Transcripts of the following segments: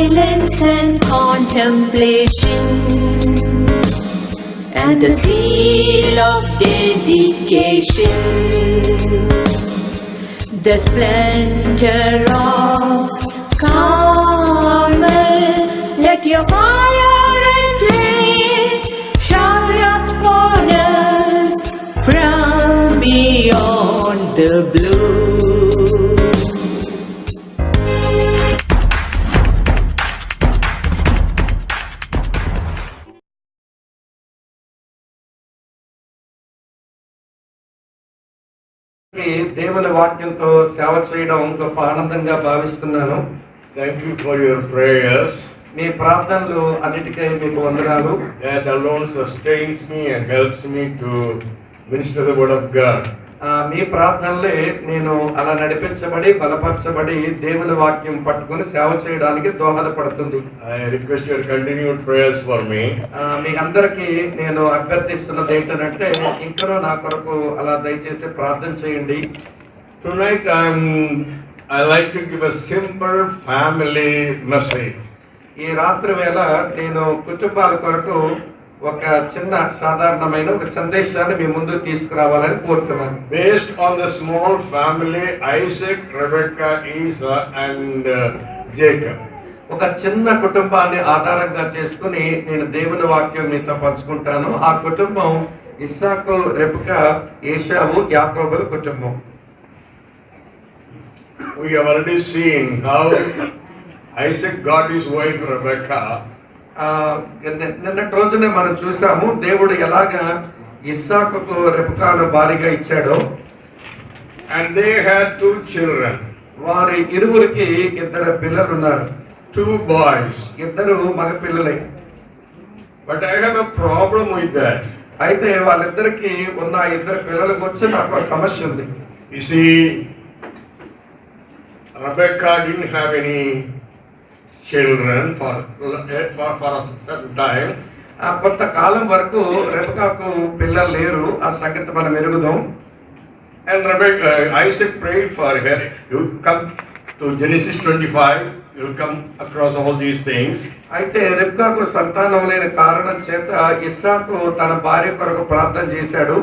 silence and contemplation, and the seal of dedication, the splendor of Carmel. Let your fire and flame shower upon us from beyond the blue. దేవుని వాక్యంతో సేవ చేయడం గొప్ప ఆనందంగా భావిస్తున్నాను. Thank you for your prayers. మీ ప్రార్థనలు అన్నిటికై మీకు వందనాలు. That alone sustains me and helps me to minister the word of God. మీ ప్రార్థనలే నేను అలా నడిపించబడి బలపరచబడి దేవుని వాక్యం పట్టుకుని సేవ చేయడానికి దోహదపడుతుంది. I request your continued prayers for me. మీ అందరికీ నేను అభ్యర్థిస్తున్నది ఏంటంటే ఇంకనూ నా కొరకు అలా దయచేసి ప్రార్థన చేయండి. Tonight I like to give a simple family message. ఈ రాత్రి వేళ నేను కుటుంబాల కొరకు ఒక చిన్న సాధారణమైన ఒక సందేశాన్ని మీ ముందు తీసుకురావాలని కోరుతున్నాను. Based on the small family Isaac, Rebecca, Esau and Jacob. ఒక చిన్న కుటుంబాన్ని ఆధారంగా చేసుకుని నేను దేవుని వాక్యం మీతో పంచుకుంటాను. ఆ కుటుంబం ఇస్సాకు, రెబెకా, ఏశావు, యాకోబుల కుటుంబం. We have already seen how Isaac got his wife Rebecca. నిన్నటి రోజునే మనం చూసాము దేవుడు ఎలాగా ఇస్సాకుకు రెబెకాను భార్యగా ఇచ్చాడో. And they had 2 children. వారి ఇరువురికి 2 పిల్లలు ఉన్నారు. 2 boys. 2 మగ పిల్లలే. But I have a problem with that. అయితే వాళ్ళిద్దరికి ఉన్న 2 పిల్లలకు వచ్చి నాకు ఒక సమస్య ఉంది. You see, Rebecca didn't have any children for a certain time. కొంతకాలం వరకు రెబెకాకు పిల్లలు లేరు. ఆ సంగతి మనం ఎరుగుదాం. And Isaac prayed for her. You come to Genesis 25, you'll come across all these things. అయితే రెబెకాకు సంతానం లేని కారణం చేత ఇస్సాకు తన భార్య కొరకు ప్రార్థన చేశాడు.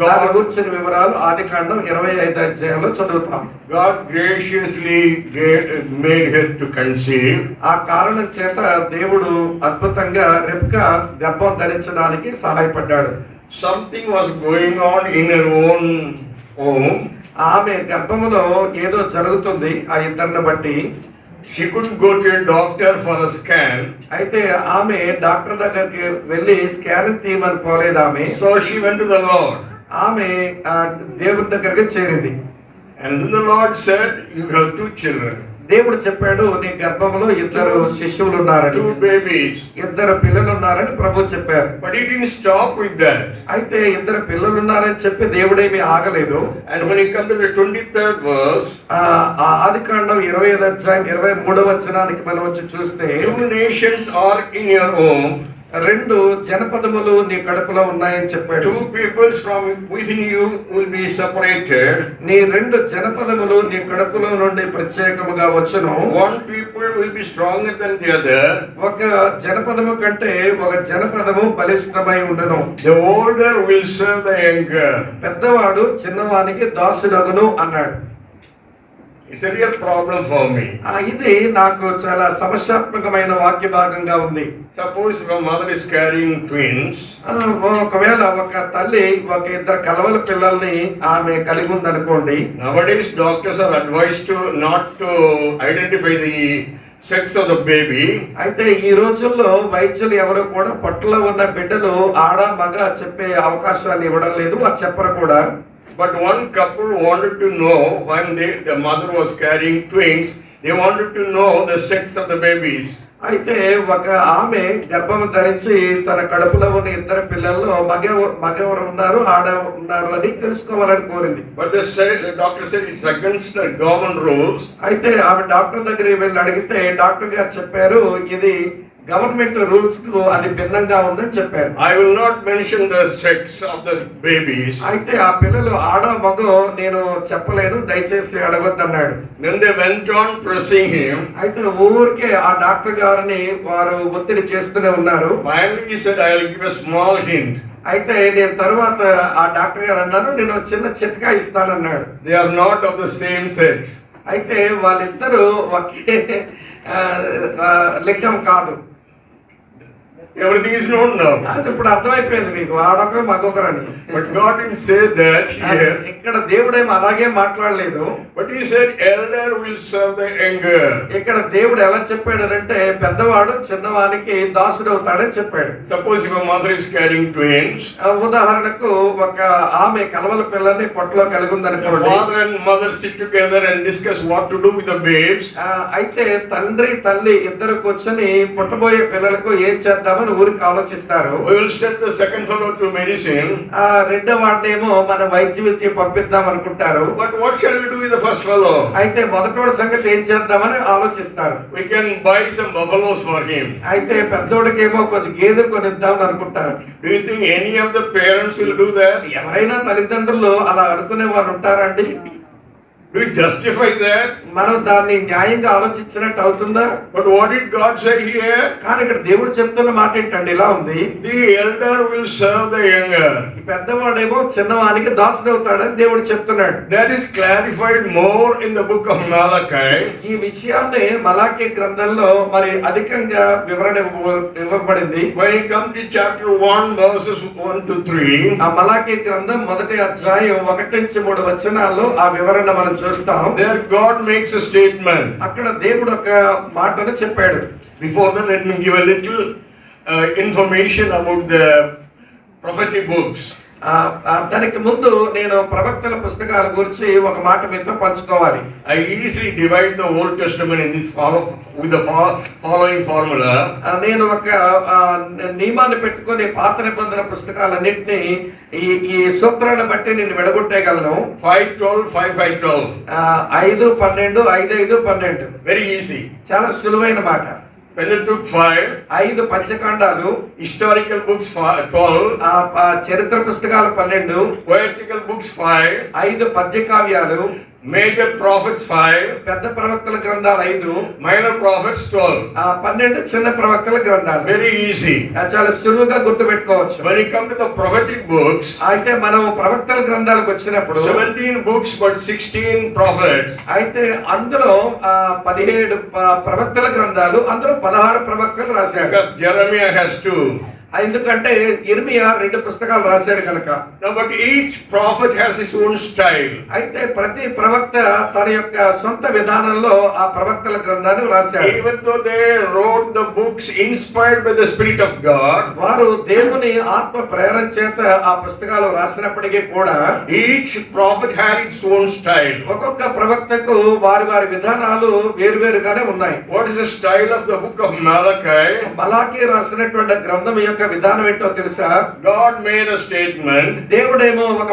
దాని గురించిన వివరాలు ఆదికాండం 25వ అధ్యాయంలో చదువుతాం. God graciously made her to conceive. ఆ కారణం చేత దేవుడు అద్భుతంగా రెబెకా గర్భం ధరించడానికి సహాయపడ్డాడు. Something was going on in her own home. ఆమె గర్భములో ఏదో జరుగుతుంది ఆ ఇద్దరిని బట్టి. She couldn't go to a doctor for a scan. అయితే ఆమె డాక్టర్ దగ్గరికి వెళ్ళి స్కాన్ తీయమని పోలేదు ఆమె. So she went to the Lord. ఆమె దేవుడి దగ్గరికి చేరింది. And then the Lord said, you have 2 children. దేవుడు చెప్పాడు నీ గర్భంలో 2 శిశువులు ఉన్నారని. 2 babies. 2 పిల్లలు ఉన్నారని ప్రభు చెప్పారు. But he didn't stop with that. అయితే 2 పిల్లలు ఉన్నారని చెప్పి దేవుడేమీ ఆగలేదు. And when you come to the 23rd verse, ఆదికాండం 25వ అధ్యాయం 23వ వచనానికి మనం వచ్చి చూస్తే 2 nations are in your home. 2 జనపదములు నీ కడుపులో ఉన్నాయని చెప్పాడు. 2 peoples from within you will be separated. నీ 2 జనపదములు నీ కడుపులో నుండి ప్రత్యేకముగా వచ్చును. 1 people will be stronger than the other. ఒక జనపదము కంటే ఒక జనపదము బలిష్టమై ఉండును. The older will serve the younger. పెద్దవాడు చిన్నవానికి దాసుడగును అన్నాడు. It's a real problem for me. ఇది నాకు చాలా సమస్యాత్మకమైన వాక్య భాగంగా ఉంది. Suppose if a mother is carrying twins. ఒకవేళ ఒక తల్లి ఒక 2 కలవల పిల్లల్ని ఆమె కలిగి ఉందనుకోండి. Nowadays doctors are advised to not to identify the sex of the baby. అయితే ఈ రోజుల్లో వైద్యులు ఎవరు కూడా పొట్టలో ఉన్న బిడ్డలు ఆడ మగ చెప్పే అవకాశాన్ని ఇవ్వడం లేదు. అది చెప్పరు కూడా. But one couple wanted to know when the mother was carrying twins, they wanted to know the sex of the babies. అయితే ఒక ఆమె గర్భం ధరించి తన కడుపులో ఉన్న 2 పిల్లల్లో మగెవరు ఉన్నారు ఆడ ఉన్నారు అని తెలుసుకోవాలని కోరింది. But the doctor said it's against the government rules. అయితే ఆమె డాక్టర్ దగ్గరికి వెళ్ళి అడిగితే డాక్టర్ గారు చెప్పారు ఇది గవర్నమెంట్ రూల్స్ కు అది భిన్నంగా ఉందని చెప్పారు. I will not mention the sex of the babies. అయితే ఆ పిల్లలు ఆడ మగో నేను చెప్పలేను, దయచేసి అడగొద్దన్నాడు. Then they went on pressing him. అయితే ఊరికే ఆ డాక్టర్ గారిని వారు ఒత్తిడి చేస్తూనే ఉన్నారు. Finally he said, I will give a small hint. అయితే నేను తర్వాత ఆ డాక్టర్ గారు అన్నారు, నేను ఒక చిన్న చిట్కా ఇస్తానన్నాడు. They are not of the same sex. అయితే వాళ్ళిద్దరూ ఒకే లింగం కాదు. Everything is known now. అది ఇప్పుడు అర్థమైపోయింది మీకు, ఆడొకరు మగొకరని. But God didn't say that here. ఇక్కడ దేవుడేమో అలాగే మాట్లాడలేదు. But he said, elder will serve the younger. ఇక్కడ దేవుడు ఎలా చెప్పాడనంటే పెద్దవాడు చిన్నవానికి దాసుడు అవుతాడని చెప్పాడు. Suppose if a mother is carrying twins. ఉదాహరణకు ఒక ఆమె కలవల పిల్లల్ని పొట్టలో కలిగి The ఉందనుకోండి. father and mother sit together and discuss what to do with the babes. అయితే తండ్రి తల్లి ఇద్దరు కూర్చొని పుట్టబోయే పిల్లలకు ఏం చేద్దామని ఊరికి ఆలోచిస్తారు. We will send the second fellow to medicine. రెండో వాడినేమో మన వైద్య విద్య పంపిద్దాం అనుకుంటారు. But what shall we do with the first fellow? అయితే మొదటోడి సంగతి ఏం చేద్దామని ఆలోచిస్తారు. We can buy some buffaloes for him. అయితే పెద్దోడికేమో కొంచెం గేదె కొనిద్దాం అనుకుంటారు. Do you think any of the parents will do that? ఎవరైనా తల్లిదండ్రులు అలా అనుకునే వారు ఉంటారండి? Do you justify that? మనం దాన్ని న్యాయంగా ఆలోచించినట్టు అవుతుందా? But what did God say here? కానీ ఇక్కడ దేవుడు చెప్తున్న మాట ఏంటండి ఇలా ఉంది, The elder will serve the younger. ఈ పెద్దవాడేమో చిన్నవానికి దాసుడు అవుతాడని దేవుడు చెప్తున్నాడు. That is clarified more in the book of Malachi. ఈ విషయాన్ని మలాకీ గ్రంథంలో మరి అధికంగా వివరణ ఇవ్వబడింది. When you come to chapter 1 verses 1 to 3. ఆ మలాకీ గ్రంథం మొదటి అధ్యాయం 1-3 వచనాల్లో ఆ వివరణ మనం చూస్తాం. There God makes a statement. అక్కడ దేవుడు ఒక మాటను చెప్పాడు. Before that, let me give a little information about the prophetic books. దానికి ముందు నేను ప్రవక్తల పుస్తకాల గురించి ఒక మాట మీతో పంచుకోవాలి. I easily divide the Old Testament in this with the following formula. నేను ఒక నియమాన్ని పెట్టుకొని పాత నిబంధన పుస్తకాలన్నింటినీ ఈ సూత్రాన్ని బట్టి నేను విడగొట్టేయగలను. 5:12, 5:12. 5, 12, 5, 12. Very easy. చాలా సులువైన మాట. Pentateuch 5. 5 పంచకాండాలు. Historical books 12. చరిత్ర పుస్తకాలు 12. Poetical books 5. 5 పద్య కావ్యాలు. Major prophets 5. పెద్ద ప్రవక్తల గ్రంథాలు 5. Minor prophets 12. 12 చిన్న ప్రవక్తల గ్రంథాలు. Very easy. చాలా సులువుగా గుర్తుపెట్టుకోవచ్చు. When you come to the prophetic books, అయితే మనం ప్రవక్తల గ్రంథాలకు వచ్చినప్పుడు 17 books but 16 prophets. అయితే అందులో 17 ప్రవక్తల గ్రంథాలు, అందులో 16 ప్రవక్తలు రాశారు. Because Jeremiah has 2. ఎందుకంటే ఇర్మియా 2 పుస్తకాలు రాశాడు కనుక. Now, but each prophet has his own style. అయితే ప్రతి ప్రవక్త తన యొక్క సొంత విధానంలో ఆ ప్రవక్తల గ్రంథాన్ని రాశాడు. Even though they wrote the books inspired by the Spirit of God, వారు దేవుని ఆత్మ ప్రేరణ చేత ఆ పుస్తకాలు రాసినప్పటికీ కూడా each prophet had its own style. ఒక్కొక్క ప్రవక్తకు వారి వారి విధానాలు వేరువేరుగానే ఉన్నాయి. What is the style of the book of Malachi? Malachi రాసినటువంటి గ్రంథం యొక్క విధానం ఏంటో తెలుసా? God made a statement. దేవుడేమో ఒక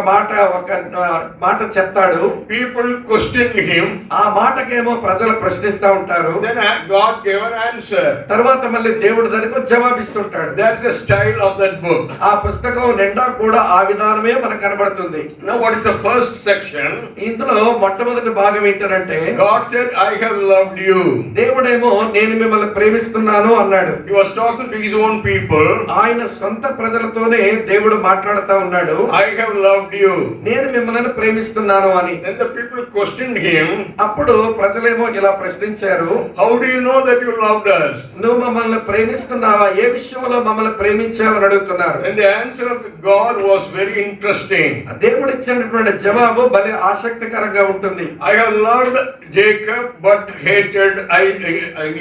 మాట చెప్తాడు. People questioned him. ఆ మాటకేమో ప్రజలు ప్రశ్నిస్తా ఉంటారు. Then God gave an answer. తర్వాత మళ్ళీ దేవుడు దానికి జవాబిస్తుంటాడు. That's the style of that book. ఆ పుస్తకం నిండా కూడా ఆ విధానమే మనకు కనబడుతుంది. Now, what is the first section? ఇందులో మొట్టమొదటి భాగం ఏంటంటే God said, I have loved you. దేవుడేమో నేను మిమ్మల్ని ప్రేమిస్తున్నాను అన్నాడు. He was talking to his own people. ఆయన సొంత ప్రజలతోనే దేవుడు మాట్లాడుతూ ఉన్నాడు. I have loved you. నేను మిమ్మల్ని ప్రేమిస్తున్నాను అని. Then the people questioned him. అప్పుడు ప్రజలేమో ఇలా ప్రశ్నించారు, How do you know that you loved us? నువ్వు మమ్మల్ని ప్రేమిస్తున్నావా? ఏ విషయంలో మమ్మల్ని ప్రేమించావని అడుగుతున్నారు. And the answer of God was very interesting. దేవుడు ఇచ్చినటువంటి జవాబు భలే ఆసక్తికరంగా ఉంటుంది. I have loved Jacob but hated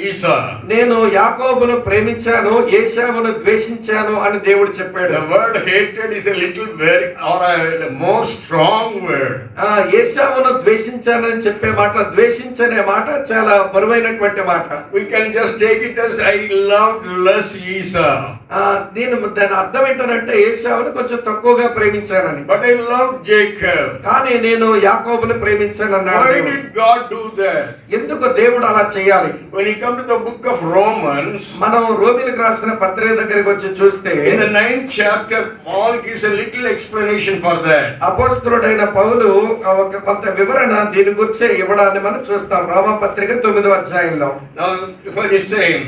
Esau. నేను యాకోబును ప్రేమించాను, ఏశావును ద్వేషించాను ద్వేషించాను అని దేవుడు చెప్పాడు. The word hated is a little very or a more strong word. ఏశావును ద్వేషించానని చెప్పే మాట, ద్వేషించనే మాట చాలా బరువైనటువంటి మాట. We can just take it as I loved less Esau. దాని అర్థం ఏంటంటే ఏశావును కొంచెం తక్కువగా ప్రేమించానని. But I loved Jacob. కానీ నేను యాకోబును ప్రేమించాను అన్నాడు. Why did God do that? ఎందుకు దేవుడు అలా చేయాలి? When you come to the book of Romans, మనం రోమీయులకు రాసిన పత్రిక దగ్గరికి వచ్చి చూస్తే in the 9th chapter, Paul gives a little explanation for that. అపోస్తలుడైన పౌలు ఒక కొంత వివరణ దీని గురించి ఇవ్వడాన్ని మనం చూస్తాం రోమా పత్రిక 9వ అధ్యాయంలో. Now, what is saying?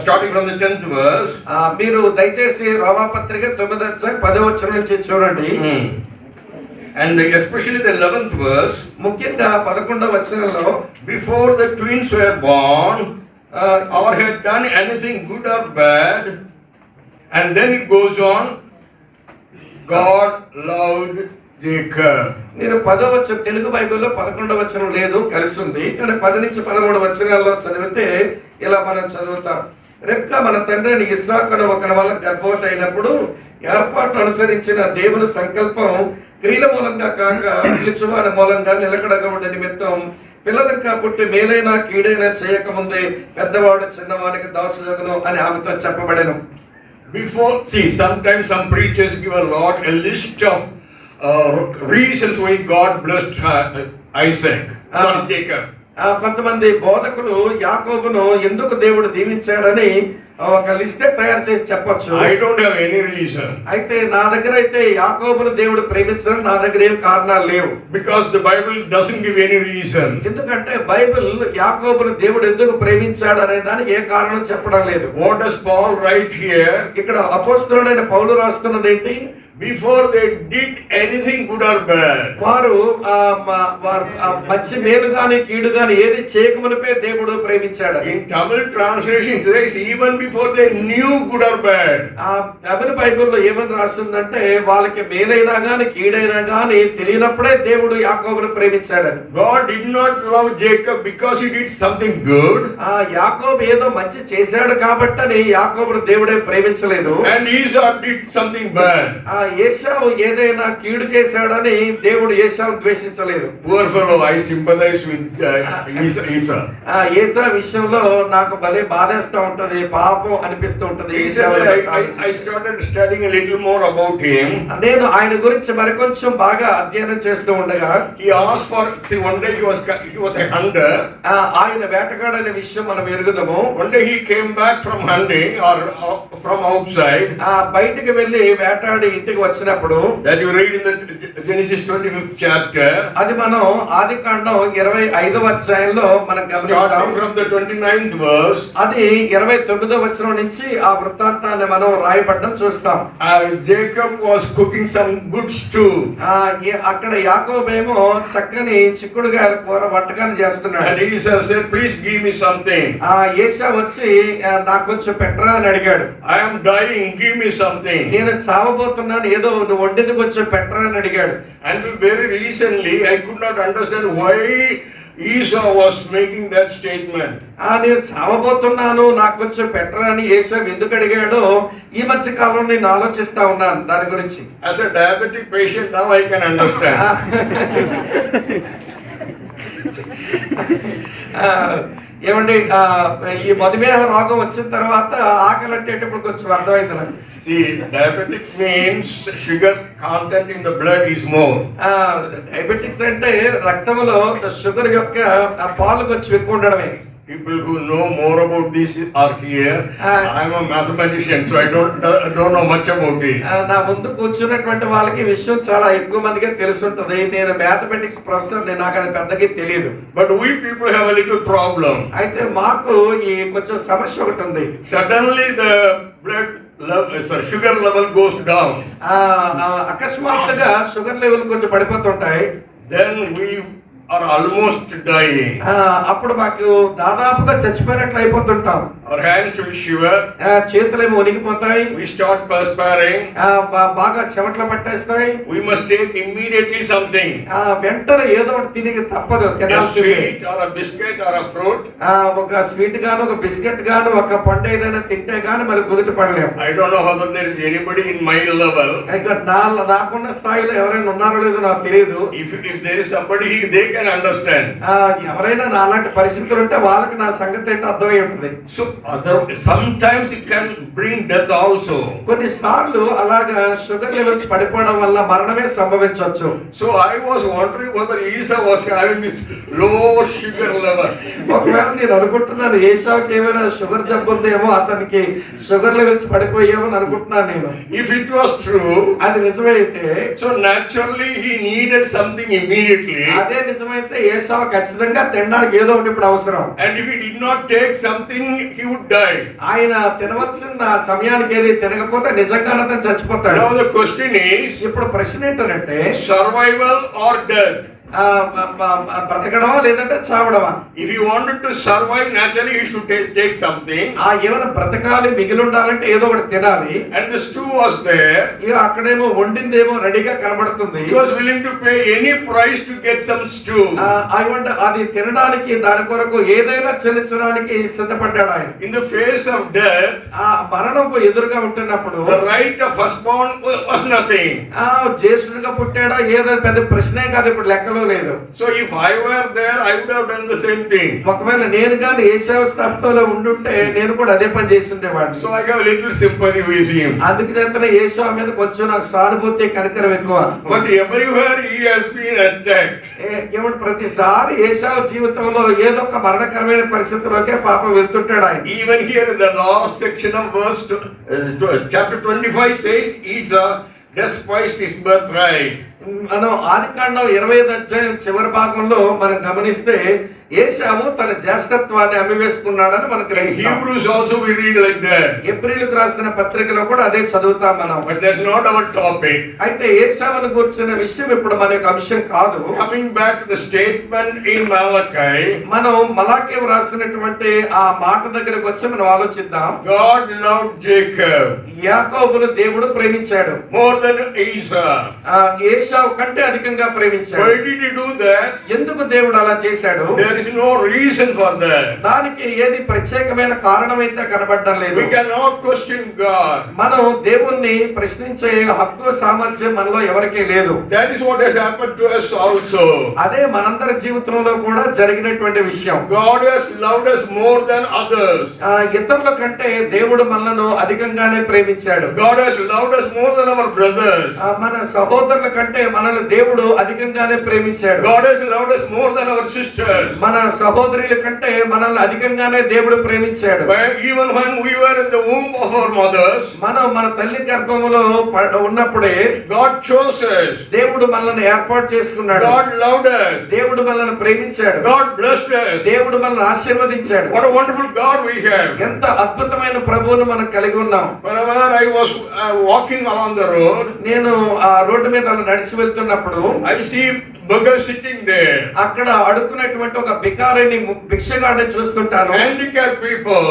Starting from the 10th verse. మీరు దయచేసి రోమా పత్రిక 9వ అధ్యాయం 10వ వచనం నుంచి చూడండి. And especially the 11th verse. ముఖ్యంగా 11వ వచనంలో, before the twins were born or had done anything good or bad, and then it goes on, God loved Jacob. నేను 10వ వచనం తెలుగు బైబిల్లో 11వ వచనం లేదు, కలిసి ఉంది. కానీ 10 నుంచి 13 వచనాల్లో చదివితే ఇలా మనం చదువుతాం. రెబ్కా మన తండ్రిని ఇస్సాకును ఒకని వల్ల గర్భవతి అయినప్పుడు ఏర్పాటును అనుసరించిన దేవుని సంకల్పం క్రియల మూలంగా కాక పిలుచువాని మూలంగా నిలకడగా ఉండే నిమిత్తం పిల్లలంకా పుట్టి మేలైనా కీడైనా చేయకముందే పెద్దవాడు చిన్నవానికి దాసుజగును అని ఆమెతో చెప్పబడెను. Before, see, sometimes some preachers give a list of reasons why God blessed Isaac, Jacob. కొంతమంది బోధకులు యాకోబును ఎందుకు దేవుడు దీవించాడని ఒక లిస్ట్ తయారు చేసి చెప్పొచ్చు. I don't have any reason. అయితే నా దగ్గర అయితే యాకోబును దేవుడు ప్రేమించడం నా దగ్గర ఏం కారణాలు లేవు. Because the Bible doesn't give any reason. ఎందుకంటే బైబిల్ యాకోబును దేవుడు ఎందుకు ప్రేమించాడు అనే దానికి ఏ కారణం చెప్పడం లేదు. What does Paul write here? ఇక్కడ అపోస్తలుడైన పౌలు రాస్తున్నది ఏంటి? Before they did anything good or bad, వారు మంచి మేలు గాని కీడు గాని ఏది చేయకమునిపే దేవుడు ప్రేమించాడు. in Tamil translation it says even before they knew good or bad. తమిళ బైబిల్లో ఏమని రాస్తుందంటే వాళ్ళకి మేలైనా గాని కీడైనా గాని తెలియనప్పుడే దేవుడు యాకోబును ప్రేమించాడని. God did not love Jacob because he did something good. యాకోబు ఏదో మంచి చేశాడు కాబట్టని యాకోబును దేవుడే ప్రేమించలేదు. And Esau did something bad. ఏశావు ఏదైనా కీడు చేశాడని దేవుడు ఏశావు ద్వేషించలేదు. Poor fellow, I sympathize with Esau. ఏశా విషయంలో నాకు భలే బాధేస్తా ఉంటది, పాపం అనిపిస్తూ ఉంటది. I started studying a little more about him. నేను ఆయన గురించి మరికొంచెం బాగా అధ్యయనం చేస్తూ ఉండగా He asked for, see, one day he was a hunter. ఆయన వేటగాడనే విషయం మనం ఎరుగుదాము. One day he came back from hunting or from outside. బయటికి వెళ్ళి వేటాడి ఇంటికి వచ్చినప్పుడు, that you read in the Genesis 25th chapter, అది మనం ఆదికాండం 25వ అధ్యాయంలో మనం గమనిస్తాం. starting from the 29th verse, అది 29వ వచనం నుంచి ఆ వృత్తాంతాన్ని మనం రాయబడడం చూస్తాం. Jacob was cooking some good stew. అక్కడ యాకోబేమో చక్కని చిక్కుడుగాయల కూర వంటకాన్ని చేస్తున్నాడు. And Esau said, please give me something. ఏశా వచ్చి నాకు కొంచెం పెట్టరా అని అడిగాడు. I am dying, give me something. నేను చావబోతున్నాను, ఏదో నువ్వు వండింది కొంచెం పెట్టరా అని అడిగాడు. And very recently I could not understand why Esau was making that statement. నేను చావబోతున్నాను, నాకు కొంచెం పెట్టరా అని ఏశావు ఎందుకు అడిగాడో ఈ మధ్య కాలంలో నేను ఆలోచిస్తా ఉన్నాను దాని గురించి. As a diabetic patient now I can understand. ఏమండి, ఈ మధుమేహ రోగం వచ్చిన తర్వాత ఆకలి అంటేటప్పుడు కొంచెం అర్థమైంది నాకు. See, diabetic means sugar content in the blood is more. Diabetics అంటే రక్తంలో షుగర్ యొక్క పాలు కొంచెం ఎక్కువ ఉండడమే. People who know more about this are here. I am a mathematician, so I don't know much about it. నా ముందు కూర్చున్నటువంటి వాళ్ళకి విషయం చాలా ఎక్కువ మందికి తెలుసుంటది. నేను మ్యాథమెటిక్స్ ప్రొఫెసర్, నాకు అది పెద్దగా తెలియదు. But we people have a little problem. అయితే మాకు ఈ కొంచెం సమస్య ఒకటి ఉంది. Suddenly the sugar level goes down. అకస్మాత్తుగా షుగర్ లెవెల్ కొంచెం పడిపోతుంటాయి. Then we are almost dying. అప్పుడు మాకు దాదాపుగా చచ్చిపోయినట్లు అయిపోతుంటాం. Our hands will shiver. చేతులేమో వణికిపోతాయి. We start perspiring. బాగా చెమటలు పట్టేస్తాయి. We must take immediately something. వెంటనే ఏదో ఒకటి తినక తప్పదు. A sweet or a biscuit or a fruit. ఒక స్వీట్ గాను ఒక బిస్కెట్ గాను ఒక పండు ఏదైనా తింటే గాని మరి కుదుట పడలేము. I don't know whether there is anybody in my level. నాకున్న స్థాయిలో ఎవరైనా ఉన్నారో లేదో నాకు తెలియదు. If there is somebody, they can understand. ఎవరైనా నాలాంటి పరిస్థితులు ఉంటే వాళ్ళకి నా సంగతి ఏంటో అర్థమై ఉంటుంది. So sometimes it can bring death also. కొన్నిసార్లు అలాగా షుగర్ లెవెల్స్ పడిపోవడం వల్ల మరణమే సంభవించవచ్చు. So I was wondering whether Esau was having this low sugar level. ఒకవేళ నేను అనుకుంటున్నాను ఏసావుకి ఏమైనా షుగర్ జబ్బు ఉందేమో, అతనికి షుగర్ లెవెల్స్ పడిపోయామో అని అనుకుంటున్నాను నేను. If it was true, అది నిజమైతే so naturally he needed something immediately. అదే నిజమైతే ఏసావు ఖచ్చితంగా తినడానికి ఏదో ఒకటి ఇప్పుడు అవసరం. And if he did not take something, he would die. ఆయన తినవలసిన సమయానికి ఏది తినకపోతే నిజంగానే అతను చచ్చిపోతాడు. Now the question is, ఇప్పుడు ప్రశ్న ఏంటంటే survival or death? బ్రతకడమా లేదంటే చావడమా? If he wanted to survive, naturally he should take something. ఏమైనా బ్రతకాలి మిగిలి ఉండాలంటే ఏదో ఒకటి తినాలి. And the stew was there. ఇక అక్కడేమో వండిందేమో రెడీగా కనబడుతుంది. He was willing to pay any price to get some stew. అది తినడానికి దాని కొరకు ఏదైనా చెల్లించడానికి సిద్ధపడ్డాడు ఆయన. In the face of death, మరణంకు ఎదురుగా ఉంటున్నప్పుడు the right of firstborn was nothing. జ్యేష్ఠుడిగా పుట్టాడా ఏదో పెద్ద ప్రశ్నే కాదు ఇప్పుడు లెక్కలో లేదు. So if I were there, I would have done the same thing. ఒకవేళ నేను గాని ఏసావు స్థానంలో ఉండుంటే నేను కూడా అదే పని చేసి ఉండేవాడిని. So I have a little sympathy with him. అందుకనే ఏసావు మీద కొంచెం నాకు సానుభూతి కనికరం ఎక్కువ. But everywhere he has been attacked. ఏమంటే ప్రతిసారి ఏసావు జీవితంలో ఏదో ఒక మరణకరమైన పరిస్థితిలోకే పాపం వెళ్తుంటాడు ఆయన. Even here in the last section of verse chapter 25 says Esau despised his birthright. మనం ఆదికాండం 25వ అధ్యాయం చివరి భాగంలో మనం గమనిస్తే ఏశావు తన జ్యేష్ఠత్వాన్ని అమ్మివేసుకున్నాడని మనకు గ్రహిస్తాం. Hebrews also we read like that. హెబ్రీయులకు రాసిన పత్రికలో కూడా అదే చదువుతాం మనం. But that's not our topic. అయితే ఏశావును గురించిన విషయం ఇప్పుడు మన యొక్క అంశం కాదు. Coming back to the statement in Malachi, మనం మలాకీకు రాసినటువంటి ఆ మాట దగ్గరకు వచ్చి మనం ఆలోచిద్దాం. God loved Jacob. యాకోబును దేవుడు ప్రేమించాడు More than Esau. ఏశావు కంటే అధికంగా ప్రేమించాడు. Why did he do that? ఎందుకు దేవుడు అలా చేశాడు? There is no reason for that. దానికి ఏది ప్రత్యేకమైన కారణం అయితే కనబడడం లేదు. We cannot question God. మనం దేవుణ్ణి ప్రశ్నించే హక్కు సామర్థ్యం మనలో ఎవరికీ లేదు. That is what has happened to us also. అదే మనందరి జీవితంలో కూడా జరిగినటువంటి విషయం. God has loved us more than others. ఇతరుల కంటే దేవుడు మనలను అధికంగానే ప్రేమించాడు. God has loved us more than our brothers. మన సహోదరుల కంటే మనల్ని దేవుడు అధికంగానే ప్రేమించాడు. God has loved us more than our sisters. మన సహోదరుల కంటే మనల్ని అధికంగానే దేవుడు ప్రేమించాడు. Even when we were in the womb of our mothers, మన తల్లి గర్భములో ఉన్నప్పుడే God chose us. దేవుడు మనల్ని ఏర్పాటు చేసుకున్నాడు. God loved us. దేవుడు మనల్ని ప్రేమించాడు. God blessed us. దేవుడు మనల్ని ఆశీర్వదించాడు. What a wonderful God we have. ఎంత అద్భుతమైన ప్రభువును మనం కలిగి ఉన్నాం. Whenever I was walking along the road, నేను ఆ రోడ్డు మీద నడిచి వెళ్తున్నప్పుడు I see beggars sitting there. అక్కడ అడుక్కునేటువంటి ఒక బికారిని భిక్షగాడిని చూస్తుంటాను. Handicapped people.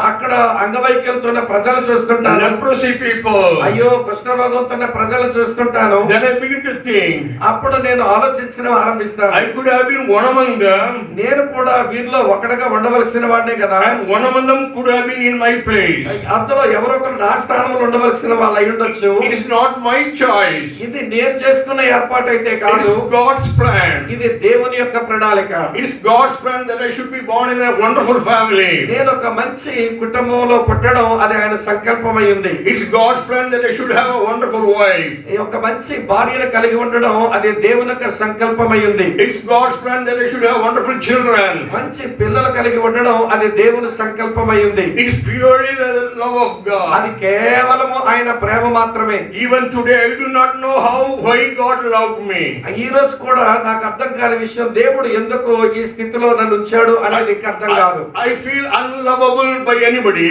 అక్కడ అంగవైకల్యంతో ఉన్న ప్రజలు చూస్తుంటాను. Leprosy people. అయ్యో కుష్ఠరోగంతో ఉన్న ప్రజలు చూస్తుంటాను. Then I begin to think. అప్పుడు నేను ఆలోచించడం ఆరంభిస్తాను. I could have been one among them. నేను కూడా వీరిలో ఒకటిగా ఉండవలసిన వాడినే కదా. And one among them could have been in my place. అందులో ఎవరో ఒకరు నా స్థానంలో ఉండవలసిన వాళ్ళు అయి ఉండొచ్చు. It is not my choice. ఇది నేను చేసుకున్న ఏర్పాటు అయితే కాదు. It is God's plan. ఇది దేవుని యొక్క ప్రణాళిక. It is God's plan that I should be born in a wonderful family. నేను ఒక మంచి కుటుంబంలో పుట్టడం అది ఆయన సంకల్పమై ఉంది. It is God's plan that I should have a wonderful wife. ఈ ఒక మంచి భార్యను కలిగి ఉండడం అది దేవుని యొక్క సంకల్పమై ఉంది. It is God's plan that I should have wonderful children. మంచి పిల్లలు కలిగి ఉండడం అది దేవుని సంకల్పమై ఉంది. It is purely the love of God. అది కేవలము ఆయన ప్రేమ మాత్రమే. Even today I do not know how, why God loved me. ఈ రోజు కూడా నాకు అర్థం కాని విషయం, దేవుడు ఎందుకు ఈ స్థితిలో నన్ను ఉంచాడు అనేది నాకు అర్థం కాదు. I feel unlovable by anybody.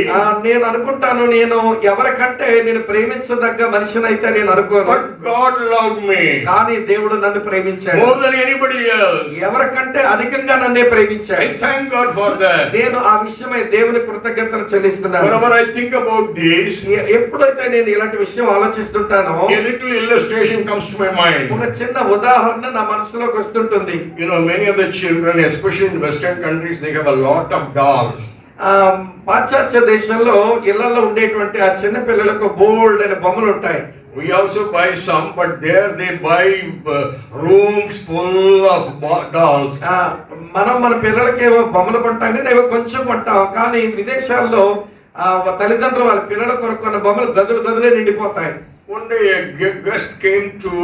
నేను అనుకుంటాను నేను ఎవరికంటే నేను ప్రేమించదగ్గ మనిషిని అయితే నేను అనుకోను. But God loved me. కానీ దేవుడు నన్ను ప్రేమించాడు. More than anybody else. ఎవరికంటే అధికంగా నన్నే ప్రేమించాడు. I thank God for that. నేను ఆ విషయమై దేవుని కృతజ్ఞతలు చెల్లిస్తున్నాను. Whenever I think about this, ఎప్పుడైతే నేను ఇలాంటి విషయం ఆలోచిస్తుంటానో a little illustration comes to my mind. ఒక చిన్న ఉదాహరణ నా మనసులోకి వస్తుంటుంది. You know, many of the children, especially in Western countries, they have a lot of dolls. పాశ్చాత్య దేశంలో ఇళ్లలో ఉండేటువంటి ఆ చిన్న పిల్లలకు బోల్డ్ అనే బొమ్మలు ఉంటాయి. We also buy some, but there they buy rooms full of dolls. మనం మన పిల్లలకి ఏవో బొమ్మలు కొంటాం కానీ ఏవో కొంచెం కొంటాం, కానీ విదేశాల్లో తల్లిదండ్రులు వాళ్ళ పిల్లల కొరకు కొన్న బొమ్మలు గదులే నిండిపోతాయి. One day a guest came to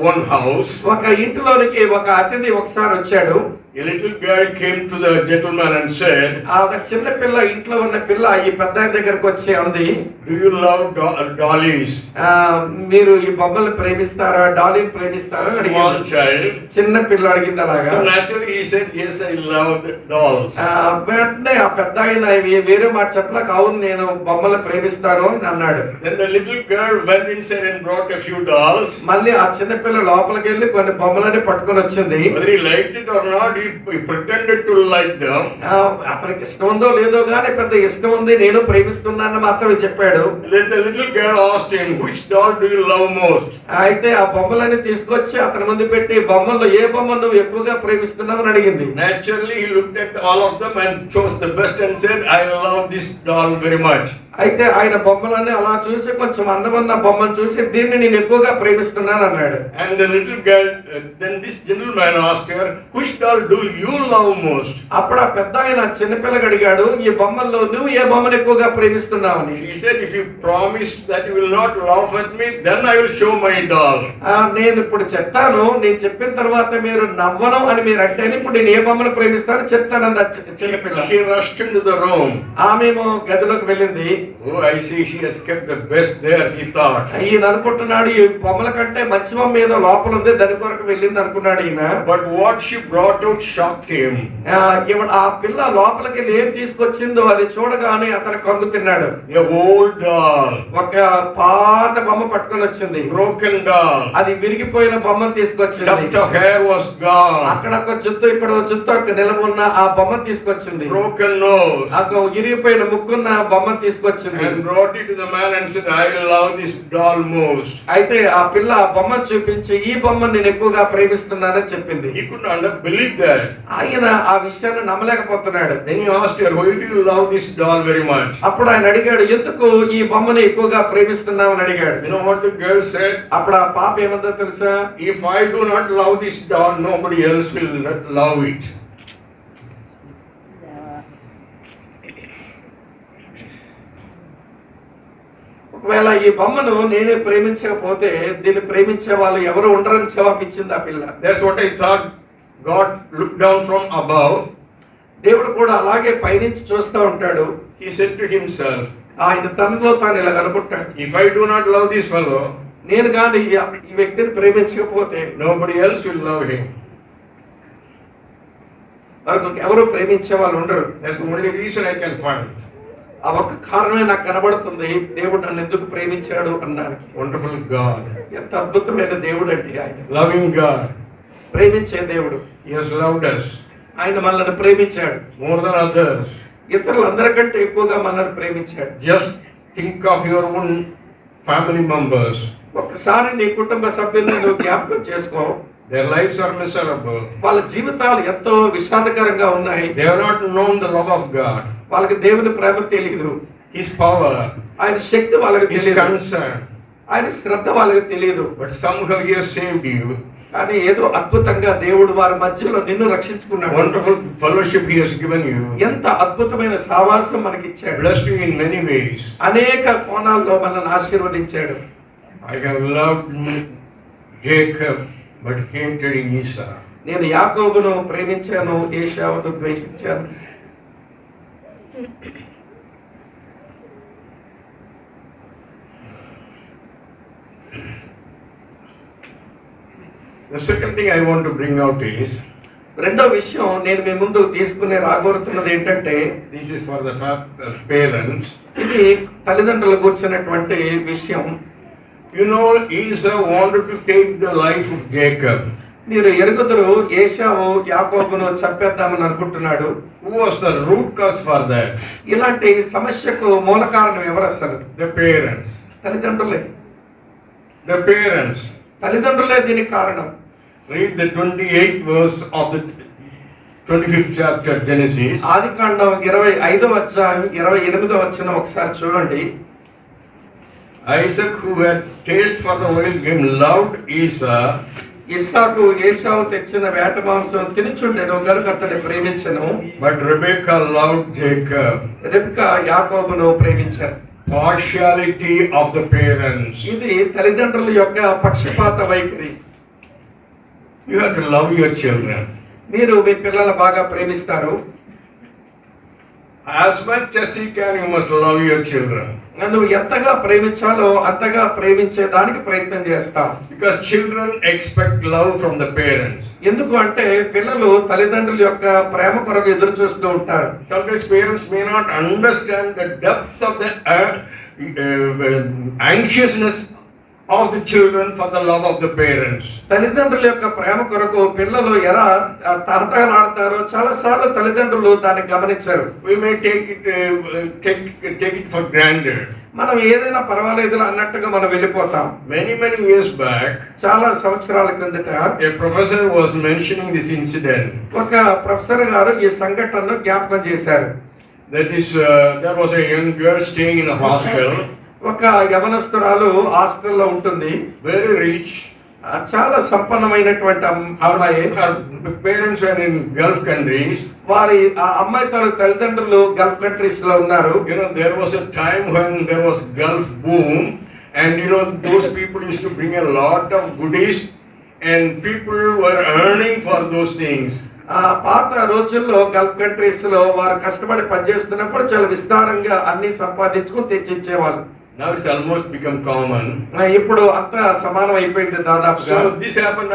one house. ఒక ఇంటిలోనికి ఒక అతిథి ఒకసారి వచ్చాడు. A little girl came to the gentleman and said, ఒక చిన్న పిల్ల, ఇంట్లో ఉన్న పిల్ల ఈ పెద్ద ఆయన దగ్గరకు వచ్చి అంది, do you love dollies? మీరు ఈ బొమ్మల్ని ప్రేమిస్తారా, డాలీని ప్రేమిస్తారా అని Small child. చిన్న పిల్ల అడిగింది అలాగా. So naturally he said, yes, I love the dolls. వెంటనే ఆ పెద్ద ఆయన వేరే మాట చెప్పలేక అవును నేను బొమ్మలు ప్రేమిస్తాను అని అన్నాడు. Then the little girl went inside and brought a few dolls. మళ్ళీ ఆ చిన్న పిల్ల లోపలికి వెళ్ళి కొన్ని బొమ్మలని పట్టుకొని వచ్చింది. Whether he liked it or not, he pretended to like them. అతనికి ఇష్టం ఉందో లేదో గానీ పెద్ద ఇష్టం ఉంది, నేను ప్రేమిస్తున్నానని మాత్రమే చెప్పాడు. Then the little girl asked him, which doll do you love most? అయితే ఆ బొమ్మలని తీసుకొచ్చి అతని ముందు పెట్టి బొమ్మల్లో ఏ బొమ్మ నువ్వు ఎక్కువగా ప్రేమిస్తున్నావు అని అడిగింది. Naturally he looked at all of them and chose the best and said, I love this doll very much. అయితే ఆయన బొమ్మలన్నీ అలా చూసి కొంచెం అందమన్న బొమ్మను చూసి దీన్ని నేను ఎక్కువగా ప్రేమిస్తున్నాను అన్నాడు. And the little girl, then this gentleman asked her, which doll do you love most? అప్పుడు ఆ పెద్ద ఆయన చిన్నపిల్లగా అడిగాడు, ఈ బొమ్మల్లో నువ్వు ఏ బొమ్మను ఎక్కువగా ప్రేమిస్తున్నావని. He said, if you promise that you will not laugh at me, then I will show my doll. నేను ఇప్పుడు చెప్తాను, నేను చెప్పిన తర్వాత మీరు నవ్వను అని మీరు అంటే ఇప్పుడు నేను ఏ బొమ్మను ప్రేమిస్తానో చెప్తాను అంద చిన్నపిల్ల. She rushed into the room. ఆమెమో గదిలోకి వెళ్ళింది. Oh, I see she has kept the best there, he thought. ఈయన అనుకుంటున్నాడు ఈ బొమ్మల కంటే మంచి బొమ్మ ఏదో లోపల ఉంది, దాని కొరకు వెళ్ళింది అనుకున్నాడు ఈయన. But what she brought out shocked him. ఆ పిల్ల లోపలికి ఏం తీసుకొచ్చిందో అది చూడగానే అతను కంగు తిన్నాడు. A old doll. ఒక పాత బొమ్మ పట్టుకొని వచ్చింది. Broken doll. అది విరిగిపోయిన బొమ్మను తీసుకొచ్చింది. Tuft of hair was gone. అక్కడ ఒక జుత్తు, ఇక్కడ ఒక జుత్తు, అక్కడ నిలబడిన ఆ బొమ్మను తీసుకొచ్చింది. Broken nose. అక్కడ ఇరిగిపోయిన ముక్కున్న బొమ్మను తీసుకొచ్చింది. And brought it to the man and said, I love this doll most. అయితే ఆ పిల్ల ఆ బొమ్మను చూపించి ఈ బొమ్మను నేను ఎక్కువగా ప్రేమిస్తున్నానని చెప్పింది. He could not believe that. ఆయన ఆ విషయాన్ని నమ్మలేకపోతున్నాడు. Then he asked her, why do you love this doll very much? అప్పుడు ఆయన అడిగాడు, ఎందుకు ఈ బొమ్మను ఎక్కువగా ప్రేమిస్తున్నావు అని అడిగాడు. You know what the girl said? అప్పుడు ఆ పాప ఏమందో తెలుసా? If I do not love this doll, nobody else will love it. ఒకవేళ ఈ బొమ్మను నేనే ప్రేమించకపోతే దీన్ని ప్రేమించే వాళ్ళు ఎవరు ఉండరని జవాబిచ్చింది ఆ పిల్ల. That's what I thought. God looked down from above. దేవుడు కూడా అలాగే పైనుంచి చూస్తూ ఉంటాడు. He said to himself, ఆయన తనలో తాను ఇలా కనుకుంటాడు, if I do not love this fellow, నేను కానీ ఈ వ్యక్తిని ప్రేమించకపోతే nobody else will love him. వారికి ఎవరు ప్రేమించే వాళ్ళు ఉండరు. That's the only reason I can find. ఆ ఒక్క కారణమే నాకు కనబడుతుంది దేవుడు నన్ను ఎందుకు ప్రేమించాడు అన్నానికి. Wonderful God. ఎంత అద్భుతమైన దేవుడు అండి ఆయన. Loving God. ప్రేమించే దేవుడు. He has loved us ఆయన మనల్ని ప్రేమించాడు. more than others. ఇతరులందరికంటే ఎక్కువగా మనల్ని ప్రేమించాడు. Just think of your own family members. ఒక్కసారి నీ కుటుంబ సభ్యులను నువ్వు జ్ఞాపకం చేసుకో. Their lives are miserable. వాళ్ళ జీవితాలు ఎంతో విషాదకరంగా ఉన్నాయి. They have not known the love of God. వాళ్ళకి దేవుని ప్రేమ తెలియదు. His power. ఆయన శక్తి వాళ్ళకి His తెలియదు. concern. ఆయన శ్రద్ధ వాళ్ళకి తెలియదు. But somehow He has saved you. కానీ ఏదో అద్భుతంగా దేవుడు వారి మధ్యలో నిన్ను రక్షించుకున్నాడు. Wonderful fellowship He has given you. ఎంత అద్భుతమైన సహవాసం మనకి ఇచ్చాడు. Blessed you in many ways. అనేక కోణాల్లో మనల్ని ఆశీర్వదించాడు. I have loved Jacob, but hated Esau. నేను యాకోబును ప్రేమించాను, ఏశావును ద్వేషించాను. The second thing I want to bring out is, రెండో విషయం నేను మీ ముందు తీసుకునే రాగోరుతున్నది ఏంటంటే, this is for the parents. ఇది తల్లిదండ్రులు కూర్చున్నటువంటి విషయం. You know, Esau wanted to take the life of Jacob. మీరు ఎరుగుదురు, ఏశావు యాకోబును చంపేద్దామని అనుకుంటున్నాడు. Who was the root cause for that? ఇలాంటి సమస్యకు మూల కారణం ఎవరు అసలు? The parents. తల్లిదండ్రులే. The parents. తల్లిదండ్రులే దీనికి కారణం. Read the 28th verse of the 25th chapter Genesis. ఆదికాండం 25వ అధ్యాయం 28వ వచనం ఒకసారి చూడండి. Isaac, who had taste for the wild game, loved Esau. ఇస్సాకు ఏశావు తెచ్చిన వేట మాంసం తినుచుండెను గనుక అతన్ని ప్రేమించెను. But Rebekah loved Jacob. Rebecca యాకోబును ప్రేమించారు. Partiality of the parents. ఇది తల్లిదండ్రుల యొక్క పక్షపాత వైఖరి. You have to love your children. మీరు మీ పిల్లలను బాగా ప్రేమిస్తారు. As much as you can, you must love your children. నువ్వు ఎంతగా ప్రేమించాలో అంతగా ప్రేమించే దానికి ప్రయత్నం చేస్తావు. Because children expect love from the parents. ఎందుకు అంటే పిల్లలు తల్లిదండ్రుల యొక్క ప్రేమ కొరకు ఎదురు చూస్తూ ఉంటారు. Sometimes parents may not understand the depth of the anxiousness of the children for the love of the parents. తల్లిదండ్రుల యొక్క ప్రేమ కొరకు పిల్లలు ఎలా తహతహలాడతారో చాలా సార్లు తల్లిదండ్రులు దాన్ని గమనించారు. We may take it for granted. మనం ఏదైనా పర్వాలేదు అన్నట్టుగా మనం వెళ్ళిపోతాం. Many years back, చాలా సంవత్సరాల కిందట a professor was mentioning this incident. ఒక ప్రొఫెసర్ గారు ఈ సంఘటనను జ్ఞాపకం చేశారు. That is, there was a young girl staying in a hostel. ఒక యవనస్తురాలు హాస్టల్లో ఉంటుంది. Very rich. చాలా సంపన్నమైనటువంటి అమ్మాయి. Her parents were in Gulf countries. వారి ఆ అమ్మాయి తల్లిదండ్రులు గల్ఫ్ కంట్రీస్ లో ఉన్నారు. You know, there was a time when there was Gulf boom, and you know, those people used to bring a lot of goodies, and people were earning for those things. ఆ పాత రోజుల్లో Gulf countries లో వారు కష్టపడి పనిచేస్తున్నప్పుడు చాలా విస్తారంగా అన్ని సంపాదించుకుని తెచ్చిచ్చేవాళ్ళు. Now it's almost become common. ఇప్పుడు అంతా సమానం అయిపోయింది దాదాపుగా. So this happened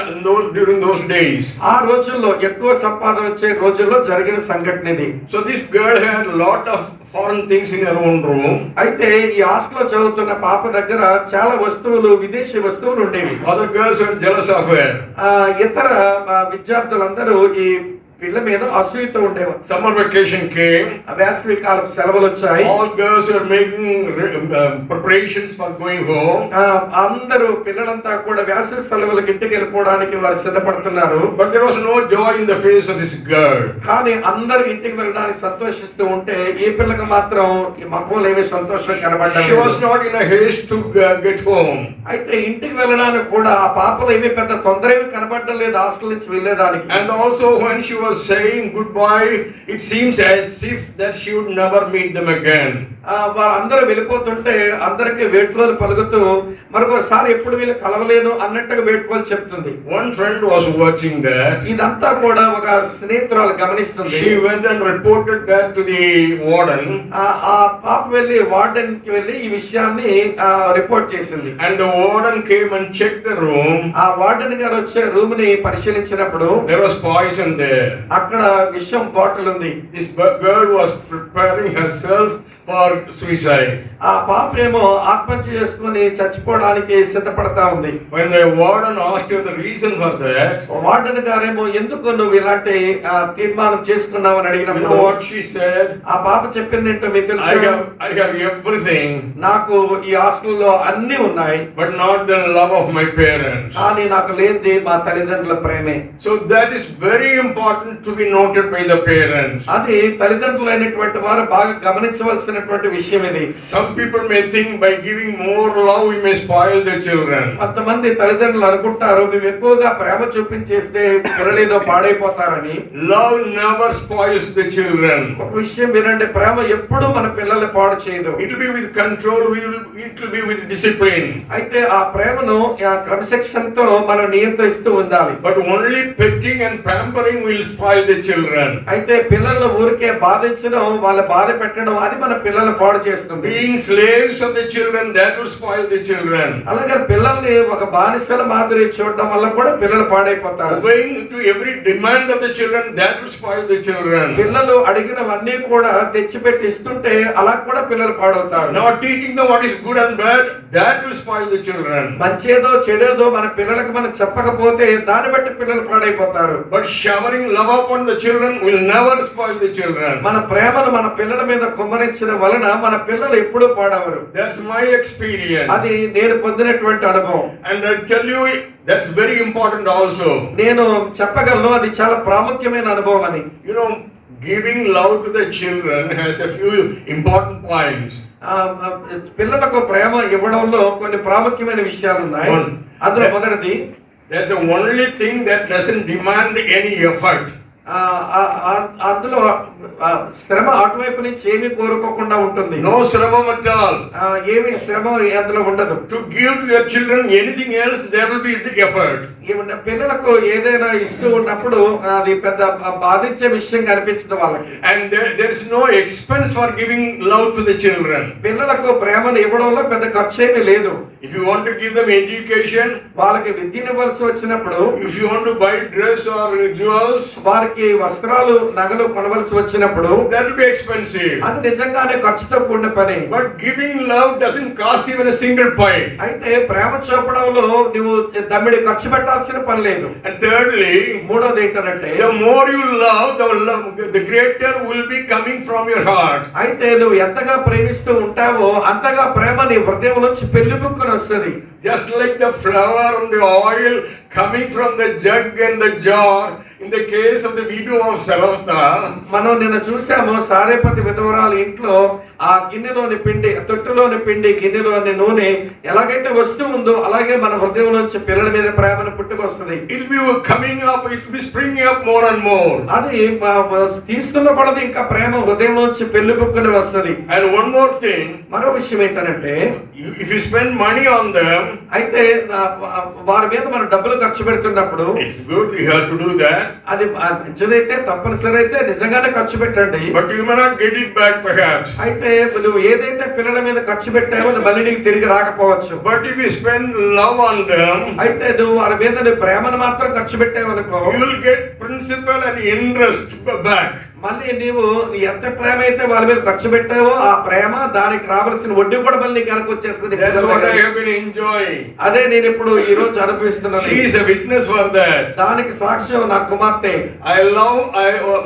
during those days. ఆ రోజుల్లో ఎక్కువ సంపాదన వచ్చే రోజుల్లో జరిగిన సంఘటన ఇది. So this girl had a lot of foreign things in her own room. అయితే ఈ హాస్టల్లో చదువుతున్న పాప దగ్గర చాలా వస్తువులు, విదేశీ వస్తువులు ఉండేవి. Other girls were jealous of her. ఇతర విద్యార్థులందరూ ఈ పిల్ల మీద అసూయతో ఉండేవారు. Summer vacation came. వేసవి కాలం సెలవులు వచ్చాయి. All girls were making preparations for going home. అందరూ పిల్లలంతా కూడా వేసవి సెలవులకు ఇంటికి వెళ్ళిపోవడానికి వారు సిద్ధపడుతున్నారు. But there was no joy in the face of this girl. కానీ అందరూ ఇంటికి వెళ్ళడానికి సంతోషిస్తూ ఉంటే ఈ పిల్లకి మాత్రం ఈ ముఖంలో ఏమీ సంతోషం కనబడలేదు. She was not in a haste to get home. అయితే ఇంటికి వెళ్ళడానికి కూడా ఆ పాపలో ఏమీ పెద్ద తొందర ఏమీ కనబడడం లేదు హాస్టల్ నుంచి వెళ్ళేదానికి. And also when she was saying goodbye, it seems as if that she would never meet them again. వారందరూ వెళ్ళిపోతుంటే అందరికి వేడుకోలు పలుకుతూ మరొకసారి ఎప్పుడు వీళ్ళు కలవలేను అన్నట్టుగా వేడుకోలు చెప్తుంది. One friend was watching that. ఇదంతా కూడా ఒక స్నేహితురాలు గమనిస్తుంది. She went and reported that to the warden. ఆ పాప వెళ్ళి వార్డెన్ కి వెళ్ళి ఈ విషయాన్ని రిపోర్ట్ చేసింది. And the warden came and checked the room. ఆ వార్డెన్ గారు వచ్చే రూమ్ ని పరిశీలించినప్పుడు there was poison there. అక్కడ విషం బాటిల్ ఉంది. This girl was preparing herself for suicide. ఆ పాప ఏమో ఆత్మహత్య చేసుకుని చచ్చిపోవడానికి సిద్ధపడతా ఉంది. When the warden asked her the reason for that, warden గారేమో ఎందుకు నువ్వు ఇలాంటి తీర్మానం చేసుకున్నావు అని అడిగినప్పుడు, you know what she said? ఆ పాప చెప్పింది ఏంటో మీకు తెలుసు. I have everything. నాకు ఈ హాస్టల్లో అన్ని ఉన్నాయి. But not the love of my parents. కానీ నాకు లేనిది మా తల్లిదండ్రుల ప్రేమే. So that is very important to be noted by the parents. అది తల్లిదండ్రులైనటువంటి వారు బాగా గమనించవలసినటువంటి విషయం ఇది. Some people may think by giving more love we may spoil the children. కొంతమంది తల్లిదండ్రులు అనుకుంటారు మేము ఎక్కువగా ప్రేమ చూపించేస్తే పిల్లలేదో పాడైపోతారని. Love never spoils the children. ఒక విషయం వినండి, ప్రేమ ఎప్పుడూ మన పిల్లల్ని పాడు చేయదు. It will be with control, it will be with discipline. అయితే ఆ ప్రేమను క్రమశిక్షణతో మనం నియంత్రిస్తూ ఉండాలి. But only petting and pampering will spoil the children. అయితే పిల్లలను ఊరికే బాధించడం, వాళ్ళ బాధ పెట్టడం అది మన పిల్లల్ని పాడు చేస్తుంది. Being slaves of the children, that will spoil the children. అలాగే పిల్లల్ని ఒక బానిసల మాదిరి చూడడం వల్ల కూడా పిల్లలు పాడైపోతారు. Obeying to every demand of the children, that will spoil the children. పిల్లలు అడిగినవన్నీ కూడా తెచ్చిపెట్టి ఇస్తుంటే అలా కూడా పిల్లలు పాడవుతారు. Not teaching them what is good and bad, that will spoil the children. మంచేదో చెడేదో మన పిల్లలకు మనం చెప్పకపోతే దాన్ని బట్టి పిల్లలు పాడైపోతారు. But showering love upon the children will never spoil the children. మన ప్రేమను మన పిల్లల మీద కుమ్మరించడం వలన మన పిల్లలు ఎప్పుడూ పాడవరు. That's my experience. అది నేను పొందినటువంటి అనుభవం. And I tell you, that's very important also. నేను చెప్పగలను అది చాలా ప్రాముఖ్యమైన అనుభవం అని. You know, giving love to the children has a few important points. పిల్లలకు ప్రేమ ఇవ్వడంలో కొన్ని ప్రాముఖ్యమైన విషయాలు ఉన్నాయి. అందులో మొదటిది, there's the only thing that doesn't demand any effort. అందులో శ్రమ అటువైపు నుంచి ఏమీ కోరుకోకుండా ఉంటుంది. No శ్రమ at all. ఏమీ శ్రమ అందులో ఉండదు. To give to your children anything else, there will be the effort. పిల్లలకు ఏదైనా ఇస్తూ ఉన్నప్పుడు అది పెద్ద బాధించే విషయం కనిపించదు వాళ్ళకి. And there is no expense for giving love to the children. పిల్లలకు ప్రేమను ఇవ్వడంలో పెద్ద ఖర్చు ఏమీ లేదు. If you want to give them education, వాళ్ళకి విద్యనివ్వాల్సి వచ్చినప్పుడు, if you want to buy dress or jewels, వారికి వస్త్రాలు నగలు కొనవలసి వచ్చినప్పుడు, that will be expensive. అది నిజంగానే ఖర్చుతో కూడిన పని. But giving love doesn't cost even a single pie. అయితే ప్రేమ చూపడంలో నువ్వు దమ్మిడి ఖర్చు పెట్టాల్సిన పని లేదు. And thirdly, మూడోది ఏంటంటే, the more you love, the greater will be coming from your heart. అయితే నువ్వు ఎంతగా ప్రేమిస్తూ ఉంటావో అంతగా ప్రేమ నీ హృదయం నుంచి పెళ్లిబుక్కుని వస్తుంది. Just like the flour and the oil coming from the jug and the jar, in the case of the widow of Sarafta, మనం నిన్న చూసాము సారేపతి విధవరాలు ఇంట్లో ఆ గిన్నెలోని పిండి, తొట్టులోని పిండి, గిన్నెలోని నూనె ఎలాగైతే వస్తూ ఉందో అలాగే మన హృదయం నుంచి పిల్లల మీద ప్రేమను పుట్టుకొస్తుంది. it will be coming up, it will be springing up more and more. అది తీసుకున్న కొలది ఇంకా ప్రేమ హృదయం నుంచి పెళ్లిబుక్కుని వస్తుంది. And one more thing, మరో విషయం ఏంటంటే, if you spend money on them, అయితే వారి మీద మనం డబ్బులు ఖర్చు పెడుతున్నప్పుడు, it's good, you have to do that. అది మంచిదైతే తప్పనిసరి అయితే నిజంగానే ఖర్చు పెట్టండి. But you may not get it back perhaps. అయితే నువ్వు ఏదైతే పిల్లల మీద ఖర్చు పెట్టావో అది మళ్ళీ నీకు తిరిగి రాకపోవచ్చు. But if you spend love on them, అయితే నువ్వు వారి మీద నీ ప్రేమను మాత్రం ఖర్చు పెట్టావనుకో, you will get principal and interest back. మళ్ళీ నీవు ఎంత ప్రేమ అయితే వాళ్ళ మీద ఖర్చు పెట్టావో ఆ ప్రేమ దానికి రావాల్సిన వడ్డీ కూడా మళ్ళీ నీకు వెనక్కి వచ్చేస్తుంది. That's what I have been enjoying. అదే నేను ఇప్పుడు ఈ రోజు అనుభవిస్తున్నాను. She is a witness for that. దానికి సాక్ష్యం నా కుమార్తె.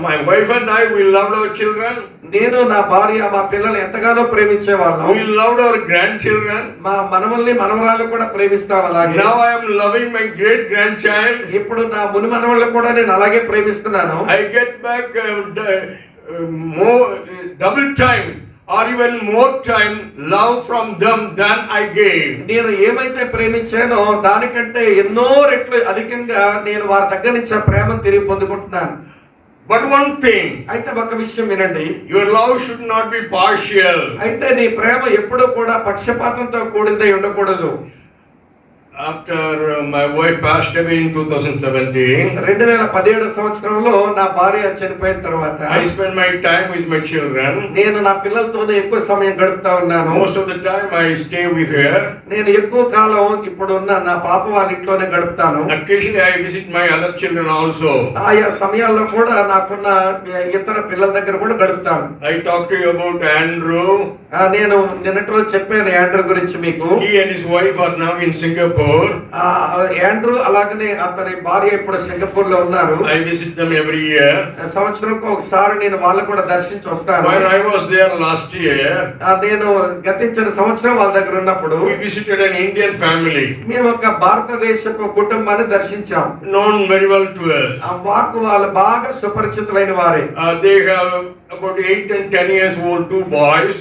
My wife and I, we loved our children. నేను నా భార్య మా పిల్లలు ఎంతగానో ప్రేమించే వాళ్ళం. We loved our grandchildren. మా మనవల్ని మనవరాలు కూడా ప్రేమిస్తాం అలాగే. Now I am loving my great grandchild. ఇప్పుడు నా ముని మనవళ్ళు కూడా నేను అలాగే ప్రేమిస్తున్నాను. I get back more double time or even more time love from them than I gave. నేను ఏమైతే ప్రేమించానో దానికంటే ఎన్నో రెట్లు అధికంగా నేను వారి దగ్గర నుంచి ఆ ప్రేమను తిరిగి పొందుకుంటున్నాను. But one thing, అయితే ఒక విషయం వినండి, your love should not be partial. అయితే నీ ప్రేమ ఎప్పుడూ కూడా పక్షపాతంతో కూడిందై ఉండకూడదు. After my wife passed away in 2017, 2017 సంవత్సరంలో నా భార్య చనిపోయిన తర్వాత I spent my time with my children. నేను నా పిల్లలతోనే ఎక్కువ సమయం గడుపుతా ఉన్నాను. Most of the time I stay with her. నేను ఎక్కువ కాలం ఇప్పుడు ఉన్న నా పాప వాళ్ళ ఇంట్లోనే గడుపుతాను. Occasionally I visit my other children also. ఆయా సమయాల్లో కూడా నాకున్న ఇతర పిల్లల దగ్గర కూడా గడుపుతాను. I talked to you about Andrew. నేను నిన్నటి రోజు చెప్పాను యాండ్రూ గురించి మీకు. He and his wife are now in Singapore. Andrew అలాగనే అతని భార్య ఇప్పుడు సింగపూర్ లో ఉన్నారు. I visit them every year. సంవత్సరంకు ఒకసారి నేను వాళ్ళని కూడా దర్శించి వస్తాను. When I was there last year, నేను గతించిన సంవత్సరం వాళ్ళ దగ్గర ఉన్నప్పుడు we visited an Indian family. మేము ఒక భారతదేశపు కుటుంబాన్ని దర్శించాం. Known very well to us. వాళ్ళు బాగా సుపరిచితులైన వారే. They have about 8 and 10 years old two boys.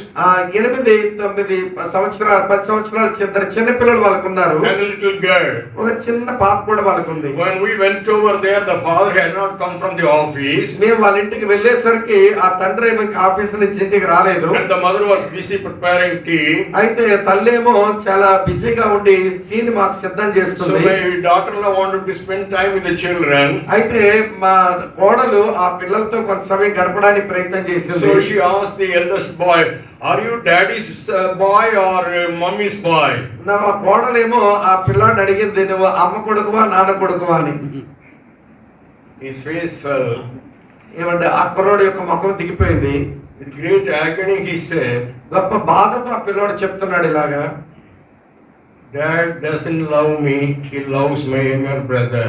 8, 9 సంవత్సరాలు 10 సంవత్సరాల చిన్న పిల్లలు వాళ్ళకు ఉన్నారు. And a little girl. ఒక చిన్న పాప కూడా వాళ్ళకు ఉంది. When we went over there, the father had not come from the office. మేము వాళ్ళ ఇంటికి వెళ్ళేసరికి ఆ తండ్రి ఏమో ఆఫీస్ నుంచి ఇంటికి రాలేదు. And the mother was busy preparing tea. అయితే తల్లేమో చాలా బిజీగా ఉండి టీని మాకు సిద్ధం So చేస్తుంది. my daughter-in-law wanted to spend time with the children. అయితే మా కోడలు ఆ పిల్లలతో కొంత సమయం గడపడానికి ప్రయత్నం చేసింది. So she asked the eldest boy, "Are you daddy's boy or mommy's boy?" నా కోడలేమో ఆ పిల్లాడిని అడిగింది, నువ్వు అమ్మ కొడుకువా నాన్న కొడుకువా అని. His face fell. ఏమంటే ఆ కుర్రోడు యొక్క ముఖం దిగిపోయింది. With great agony he said, గొప్ప బాధతో ఆ పిల్లోడు చెప్తున్నాడు ఇలాగా, "Dad doesn't love me, he loves my younger brother."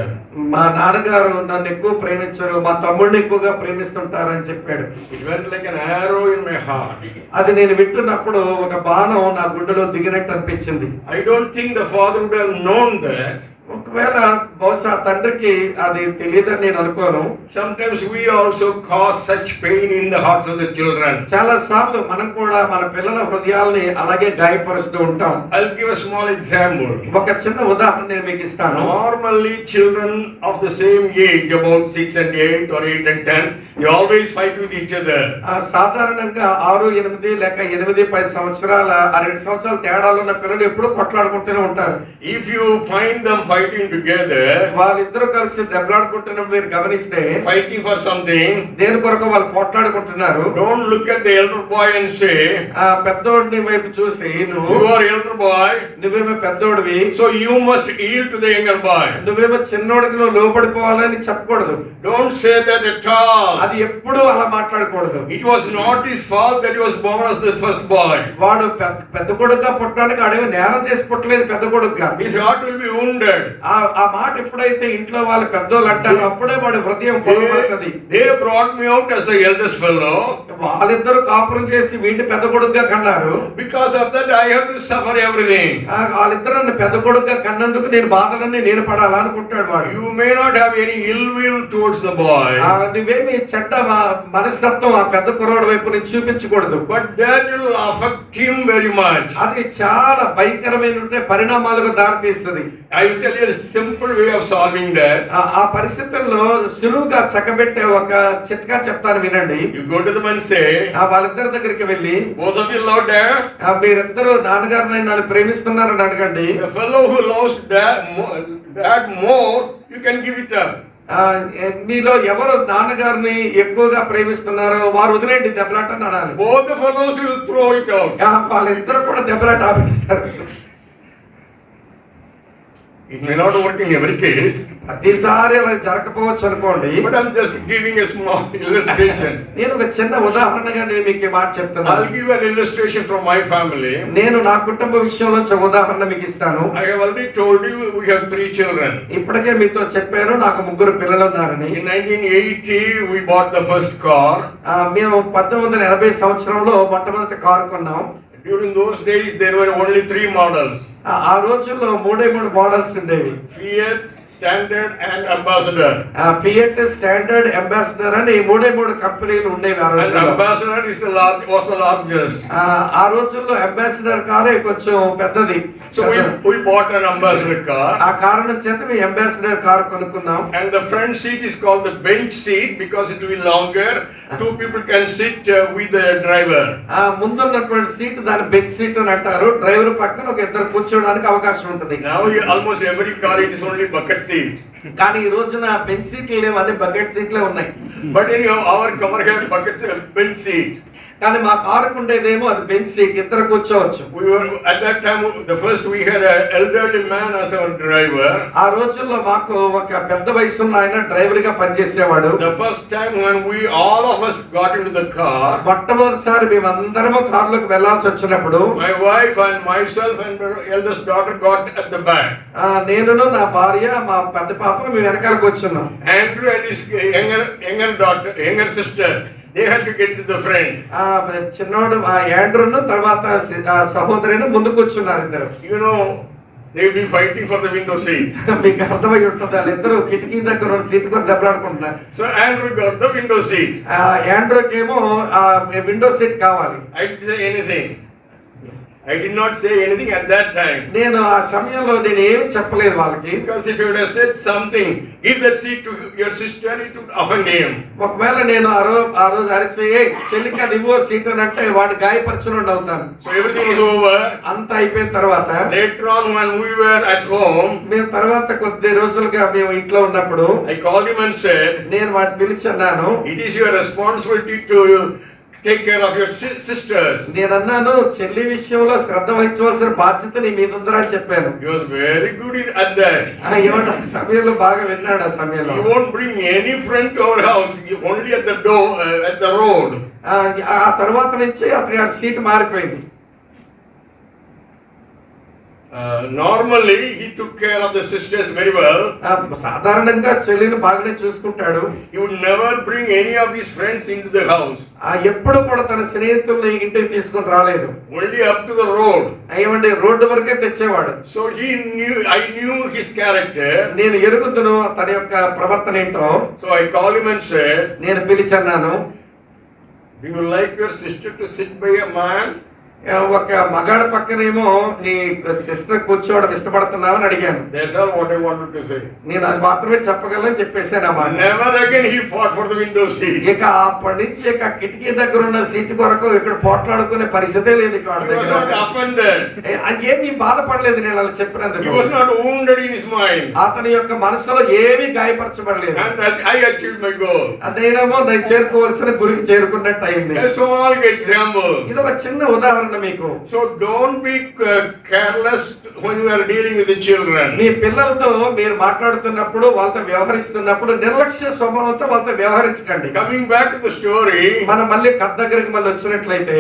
మా నాన్నగారు నన్ను ఎక్కువ ప్రేమించరు, మా తమ్ముడిని ఎక్కువగా ప్రేమిస్తుంటారని చెప్పాడు. It went like an arrow in my heart. అది నేను వింటున్నప్పుడు ఒక బాణం నా గుండెలో దిగినట్టు అనిపించింది. I don't think the father would have known that. ఒకవేళ బహుశా తండ్రికి అది తెలియదని నేను అనుకోను. Sometimes we also cause such pain in the hearts of the children. చాలా సార్లు మనం కూడా మన పిల్లల హృదయాల్ని అలాగే గాయపరుస్తూ ఉంటాం. I'll give a small example. ఒక చిన్న ఉదాహరణ నేను మీకు ఇస్తాను. Normally children of the same age, about 6 and 8 or 8 and 10, they always fight with each other. సాధారణంగా 6, 8 లేక 8, 10 సంవత్సరాల 2 సంవత్సరాల తేడాలు ఉన్న పిల్లలు ఎప్పుడూ కొట్లాడుకుంటూనే ఉంటారు. If you find them fighting together, వాళ్ళిద్దరూ కలిసి దెబ్బలాడుకుంటున్నప్పుడు మీరు గమనిస్తే fighting for something, దేని కొరకు వాళ్ళు పోట్లాడుకుంటున్నారు. don't look at the elder boy and say, ఆ పెద్దోడిని వైపు చూసి "You are elder boy, నువ్వేమో పెద్దోడివి, so you must yield to the younger boy." నువ్వేమో చిన్నోడికి నువ్వు లోబడిపోవాలని చెప్పకూడదు. Don't say that at all. అది ఎప్పుడూ అలా మాట్లాడకూడదు. It was not his fault that he was born as the first boy. వాడు పెద్ద కొడుకుగా పుట్టడానికి అడవి నేరం చేసి పుట్టలేదు పెద్ద కొడుకుగా. His heart will be wounded. ఆ మాట ఎప్పుడైతే ఇంట్లో వాళ్ళు పెద్దోళ్ళు అంటారో అప్పుడే వాడి హృదయం పొలబడుతుంది. They brought me out as the eldest fellow. వాళ్ళిద్దరూ కాపురం చేసి వీడిని పెద్ద కొడుకుగా కన్నారు. Because of that I have to suffer everything. వాళ్ళిద్దరు నన్ను పెద్ద కొడుకుగా కన్నందుకు నేను బాధలన్నీ నేను పడాలా అనుకుంటాడు వాడు. You may not have any ill will towards the boy. నువ్వేమి చెడ్డ మనస్తత్వం ఆ పెద్ద కుర్రోడి వైపు నుంచి చూపించకూడదు. But that will affect him very much. అది చాలా భయంకరమైన పరిణామాలకు దారితీస్తుంది. I will tell you a simple way of solving that. ఆ పరిస్థితుల్లో సులువుగా చక్కబెట్టే ఒక చిట్కా చెప్తాను వినండి. You go to them and say, వాళ్ళిద్దరి దగ్గరికి వెళ్ళి, "Both of you love dad?" మీరిద్దరు నాన్నగారిని నన్ను ప్రేమిస్తున్నారని అడగండి. A fellow who loves dad more, you can give it up. మీలో ఎవరు నాన్నగారిని ఎక్కువగా ప్రేమిస్తున్నారో వారు వదిలేండి దెబ్బలాట అనాలి. Both the fellows will throw it out. వాళ్ళిద్దరు కూడా దెబ్బలాట ఆపిస్తారు. It may not work in every case. ప్రతిసారి అలా జరగకపోవచ్చు అనుకోండి. But I'm just giving a small illustration. నేను ఒక చిన్న ఉదాహరణగా నేను మీకు మాట చెప్తున్నాను. I'll give an illustration from my family. నేను నా కుటుంబ విషయంలో ఒక ఉదాహరణ మీకు ఇస్తాను. I have already told you we have 3 children. ఇప్పటికే మీతో చెప్పాను నాకు 3 పిల్లలు ఉన్నారని. In 1980 we bought the first car. మేము 1980 సంవత్సరంలో మొట్టమొదటి కారు కొన్నాం. During those days there were only 3 models. ఆ రోజుల్లో 3 మోడల్స్ ఉండేవి. Fiat, Standard and Ambassador. Fiat, standard, ambassador అని 3 కంపెనీలు ఉండేవి ఆ And రోజుల్లో. Ambassador was the largest. ఆ రోజుల్లో అంబాసిడర్ కారే కొంచెం పెద్దది. So we bought an Ambassador car. ఆ కారణం చేత మేము అంబాసిడర్ కారు కొనుక్కున్నాం. And the front seat is called the bench seat because it will be longer. 2 people can sit with the driver. ముందున్నటువంటి సీట్ దాని బెంచ్ సీట్ అని అంటారు. Driver పక్కన ఒక ఇద్దరు కూర్చోడానికి అవకాశం ఉంటుంది. Now almost every car it is only bucket seat. కానీ ఈ రోజున బెంచ్ సీట్లు లేవు, అన్ని బకెట్ సీట్లే ఉన్నాయి. But anyhow our car had bucket bench seat. కానీ మా కారుకు ఉండేదేమో అది బెంచ్ సీట్, ఇద్దరు కూర్చోవచ్చు. We were at that time we had an elderly man as our driver. ఆ రోజుల్లో మాకు ఒక పెద్ద వయసున్న ఆయన డ్రైవర్ గా పనిచేసేవాడు. The first time when all of us got into the car, మొట్టమొదటిసారి మేమందరము కారులోకి వెళ్లాల్సి వచ్చినప్పుడు my wife and myself and my eldest daughter got at the back. నేనును నా భార్య మా పెద్ద పాప మేము వెనకాల కూర్చున్నాం. Andrew and his younger sister, they had to get to the front. చిన్నోడు యాండ్రూను తర్వాత సహోదరుని ముందు కూర్చున్నారు ఇద్దరు. You know, they will be fighting for the window seat. మీకు అర్థమై ఉంటుంది, వాళ్ళిద్దరూ కిటికీ దగ్గర ఉన్న సీట్ కూడా దెబ్బలాడుకుంటున్నారు. So Andrew got the window seat. యాండ్రోకి ఏమో విండో సీట్ కావాలి. I didn't say anything. I did not say anything at that time. నేను ఆ సమయంలో నేను ఏమి చెప్పలేదు వాళ్ళకి. Because if you would have said something, give that seat to your sister, it would offend him. ఒకవేళ నేను ఆ రోజు అరిచి చెల్లికి అది ఇవ్వో సీట్ అని అంటే వాడు గాయపరచునుండి అవుతాను. So everything was over. అంతా అయిపోయిన తర్వాత Later on when we were at home, మేము తర్వాత కొద్ది రోజులుగా మేము ఇంట్లో ఉన్నప్పుడు I called him and said, నేను వాడిని పిలిచాను, it is your responsibility to take care of your sisters. నేను అన్నాను, చెల్లి విషయంలో శ్రద్ధ వహించవలసిన బాధ్యత నీ మీద ఉందని అని చెప్పాను. He was very good at that. ఏమంటే ఆ సమయంలో బాగా విన్నాడు. ఆ సమయంలో He won't bring any friend to our house, only at the door, at the road. ఆ తర్వాత నుంచి అతని సీట్ మారిపోయింది. Normally he took care of the sisters very well. సాధారణంగా చెల్లిని బాగానే చూసుకుంటాడు. He would never bring any of his friends into the house. ఎప్పుడు కూడా తన స్నేహితుల్ని ఇంటికి తీసుకొని రాలేదు. Only up to the road. ఏమంటే రోడ్డు వరకే తెచ్చేవాడు. So I knew his character. నేను ఎరుగుతును తన యొక్క ప్రవర్తన ఏంటో. So I called him and said, నేను పిలిచాను, do you like your sister to sit by a man? ఒక మగాడి పక్కనేమో నీ సిస్టర్ కూర్చోవడం ఇష్టపడుతున్నావు అని అడిగాను. That's all what I wanted to say. నేను అది మాత్రమే చెప్పగలను చెప్పేసాను. Never again he fought for the window seat. ఇక అప్పటి నుంచి ఇక కిటికీ దగ్గర ఉన్న సీటు కొరకు ఇక్కడ పోట్లాడుకునే పరిస్థితే లేదు. He was not offended. ఏమీ బాధపడలేదు నేను అలా చెప్పినందుకు. He was not wounded in his mind. అతని యొక్క మనసులో ఏమీ గాయపరచబడలేదు. And that I achieved my goal. అదేనేమో నేను చేరుకోవాల్సిన గురికి చేరుకున్నట్టు అయింది. A small example. ఇది ఒక చిన్న ఉదాహరణ మీకు. So don't be careless when you are dealing with the children. మీ పిల్లలతో మీరు మాట్లాడుతున్నప్పుడు వాళ్ళతో వ్యవహరిస్తున్నప్పుడు నిర్లక్ష్య స్వభావంతో వాళ్ళతో వ్యవహరించకండి. Coming back to the story, మనం మళ్ళీ కథ దగ్గరికి మళ్ళీ వచ్చినట్లయితే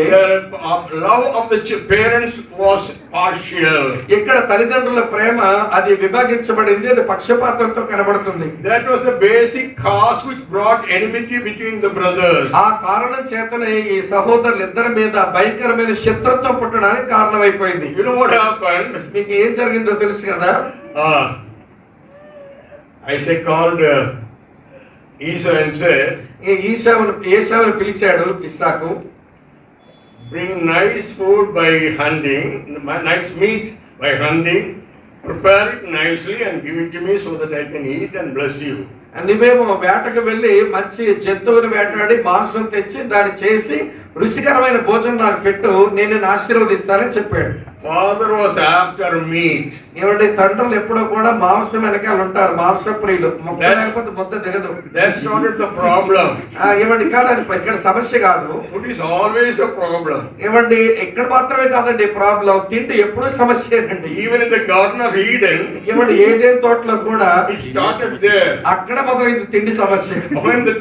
the love of the parents was partial. ఇక్కడ తల్లిదండ్రుల ప్రేమ అది విభాగించబడింది, అది పక్షపాతంతో కనబడుతుంది. That was the basic cause which brought enmity between the brothers. ఆ కారణం చేతనే ఈ సహోదరులు ఇద్దరి మీద భయంకరమైన శత్రుత్వం పుట్టడానికి కారణమైపోయింది. You know what happened? మీకు ఏం జరిగిందో తెలుసు కదా. Isaac called Esau and said, ఏశావును పిలిచాడు ఇస్సాకు. bring nice food by hunting, nice meat by hunting, prepare it nicely and give it to me so that I can eat and bless you. నువ్వేమో వేటకు వెళ్ళి మంచి జంతువుని వేటాడి మాంసం తెచ్చి దాన్ని చేసి రుచికరమైన భోజనం నాకు పెట్టు, నేను నిన్ను ఆశీర్వదిస్తానని చెప్పాడు. Father was after meat. ఏమంటే తండ్రులు ఎప్పుడో కూడా మాంసం వెనకాల ఉంటారు, మాంస ప్రియులు. ముద్ద లేకపోతే ముద్ద దిగదు. That's not the problem. ఏమండి కాదు, ఇక్కడ సమస్య కాదు. Food is always a problem. ఏమండి ఇక్కడ మాత్రమే కాదండి ప్రాబ్లం, తిండి ఎప్పుడూ సమస్యేనండి. Even in the Garden of Eden, ఏమండి ఏదేని తోటలో కూడా it started there. అక్కడ మొదలైంది తిండి సమస్య. When the